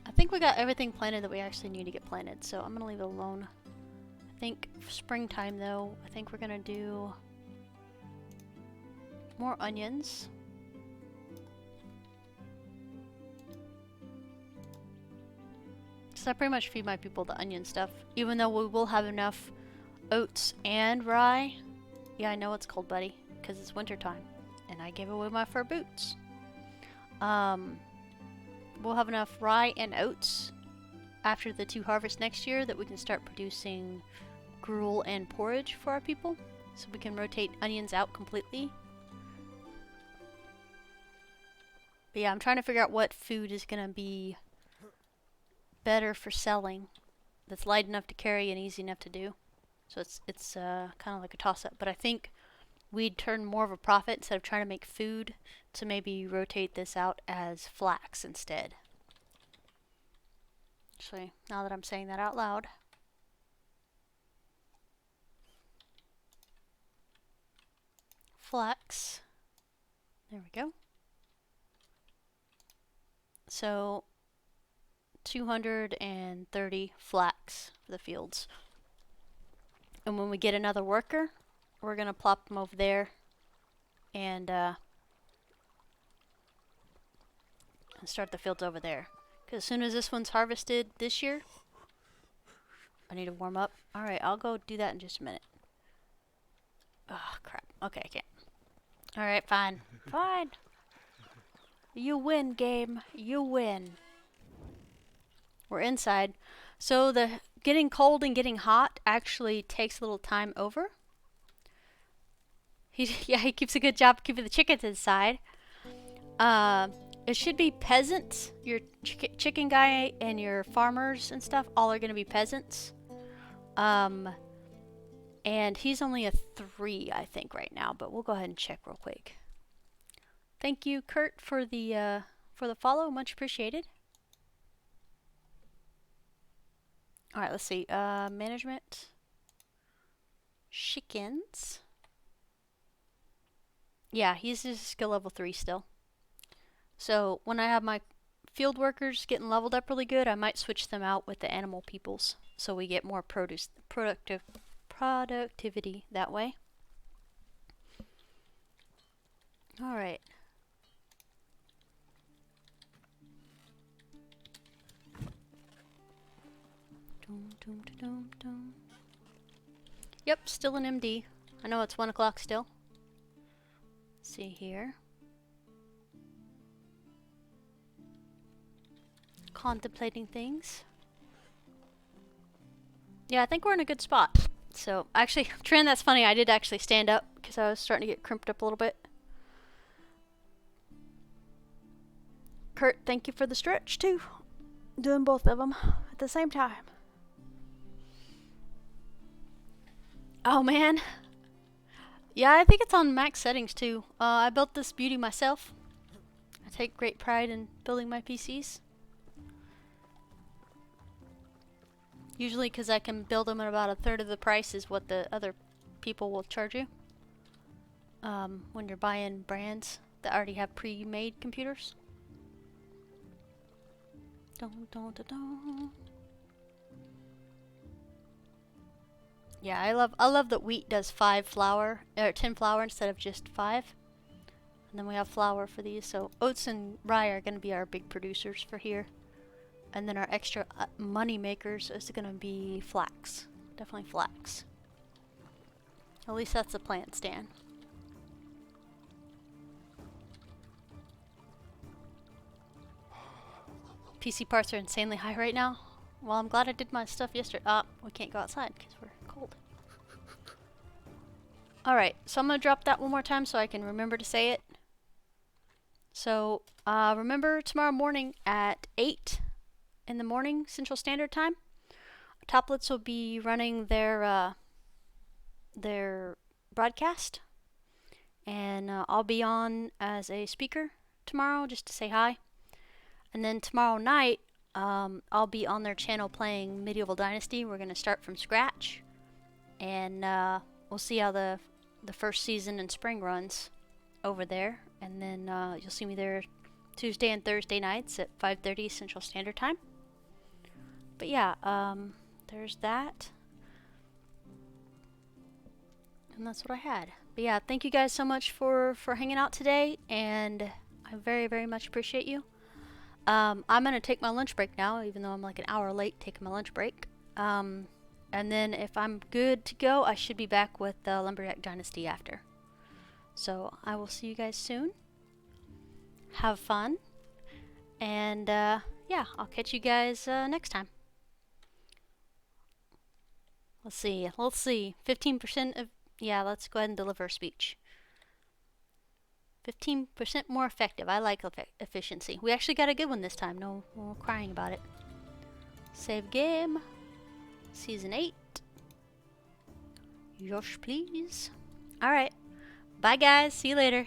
I think we got everything planted that we actually need to get planted, so I'm gonna leave it alone. I think springtime though, I think we're gonna do more onions. So I pretty much feed my people the onion stuff, even though we will have enough oats and rye. Yeah, I know it's cold, buddy, because it's winter time, and I gave away my fur boots. We'll have enough rye and oats after the 2 harvests next year that we can start producing gruel and porridge for our people, so we can rotate onions out completely. But yeah, I'm trying to figure out what food is gonna be better for selling, that's light enough to carry and easy enough to do. So it's kind of like a toss-up, but I think we'd turn more of a profit instead of trying to make food to maybe rotate this out as flax instead. Actually, now that I'm saying that out loud. Flax. There we go. So 230 flax for the fields. And when we get another worker, we're gonna plop them over there and start the fields over there. Because as soon as this one's harvested this year, I need to warm up. Alright, I'll go do that in just a minute. Oh, crap. Okay, I can't. Alright, fine. Fine. You win, game. You win. We're inside. So the getting cold and getting hot actually takes a little time over. He keeps a good job keeping the chickens inside. It should be peasants. Your chicken guy and your farmers and stuff all are going to be peasants. And he's only a 3, I think, right now. But we'll go ahead and check real quick. Thank you, Kurt, for the follow. Much appreciated. All right, let's see. Management. Chickens. Yeah, he's just skill level 3 still. So when I have my field workers getting leveled up really good, I might switch them out with the animal peoples, so we get more productivity that way. All right. Yep, still an MD. I know it's 1 o'clock still. Let's see here. Contemplating things. Yeah, I think we're in a good spot. So, actually, Tran, that's funny. I did actually stand up so it's starting to get crimped up a little bit. Kurt, thank you for the stretch too. Doing both of them at the same time. Oh man. Yeah, I think it's on max settings too. I built this beauty myself. I take great pride in building my PCs. Usually because I can build them at about a third of the price is what the other people will charge you. When you're buying brands that already have pre-made computers. Dun, dun, dun, dun. Yeah, I love that wheat does 5 flour or 10 flour instead of just 5. And then we have flour for these. So oats and rye are going to be our big producers for here. And then our extra money makers is going to be flax. Definitely flax. At least that's the plan, Stan. PC parts are insanely high right now. Well, I'm glad I did my stuff yesterday. We can't go outside because we're cold. Alright, so I'm going to drop that one more time so I can remember to say it. So, remember tomorrow morning at 8 in the morning, Central Standard Time. Toplets will be running their broadcast. And I'll be on as a speaker tomorrow just to say hi. And then tomorrow night, I'll be on their channel playing Medieval Dynasty. We're going to start from scratch. And we'll see how the first season and spring runs over there. And then you'll see me there Tuesday and Thursday nights at 5:30 Central Standard Time. But yeah, there's that. And that's what I had. But yeah, thank you guys so much for hanging out today. And I very, very much appreciate you. I'm going to take my lunch break now, even though I'm like an hour late taking my lunch break. And then if I'm good to go, I should be back with Lumberjack Dynasty after. So I will see you guys soon. Have fun. And yeah, I'll catch you guys next time. Let's see. 15% of... Yeah, let's go ahead and deliver a speech. 15% more effective. I like efficiency. We actually got a good one this time. No more crying about it. Save game. Season 8. Yosh, please. Alright. Bye, guys. See you later.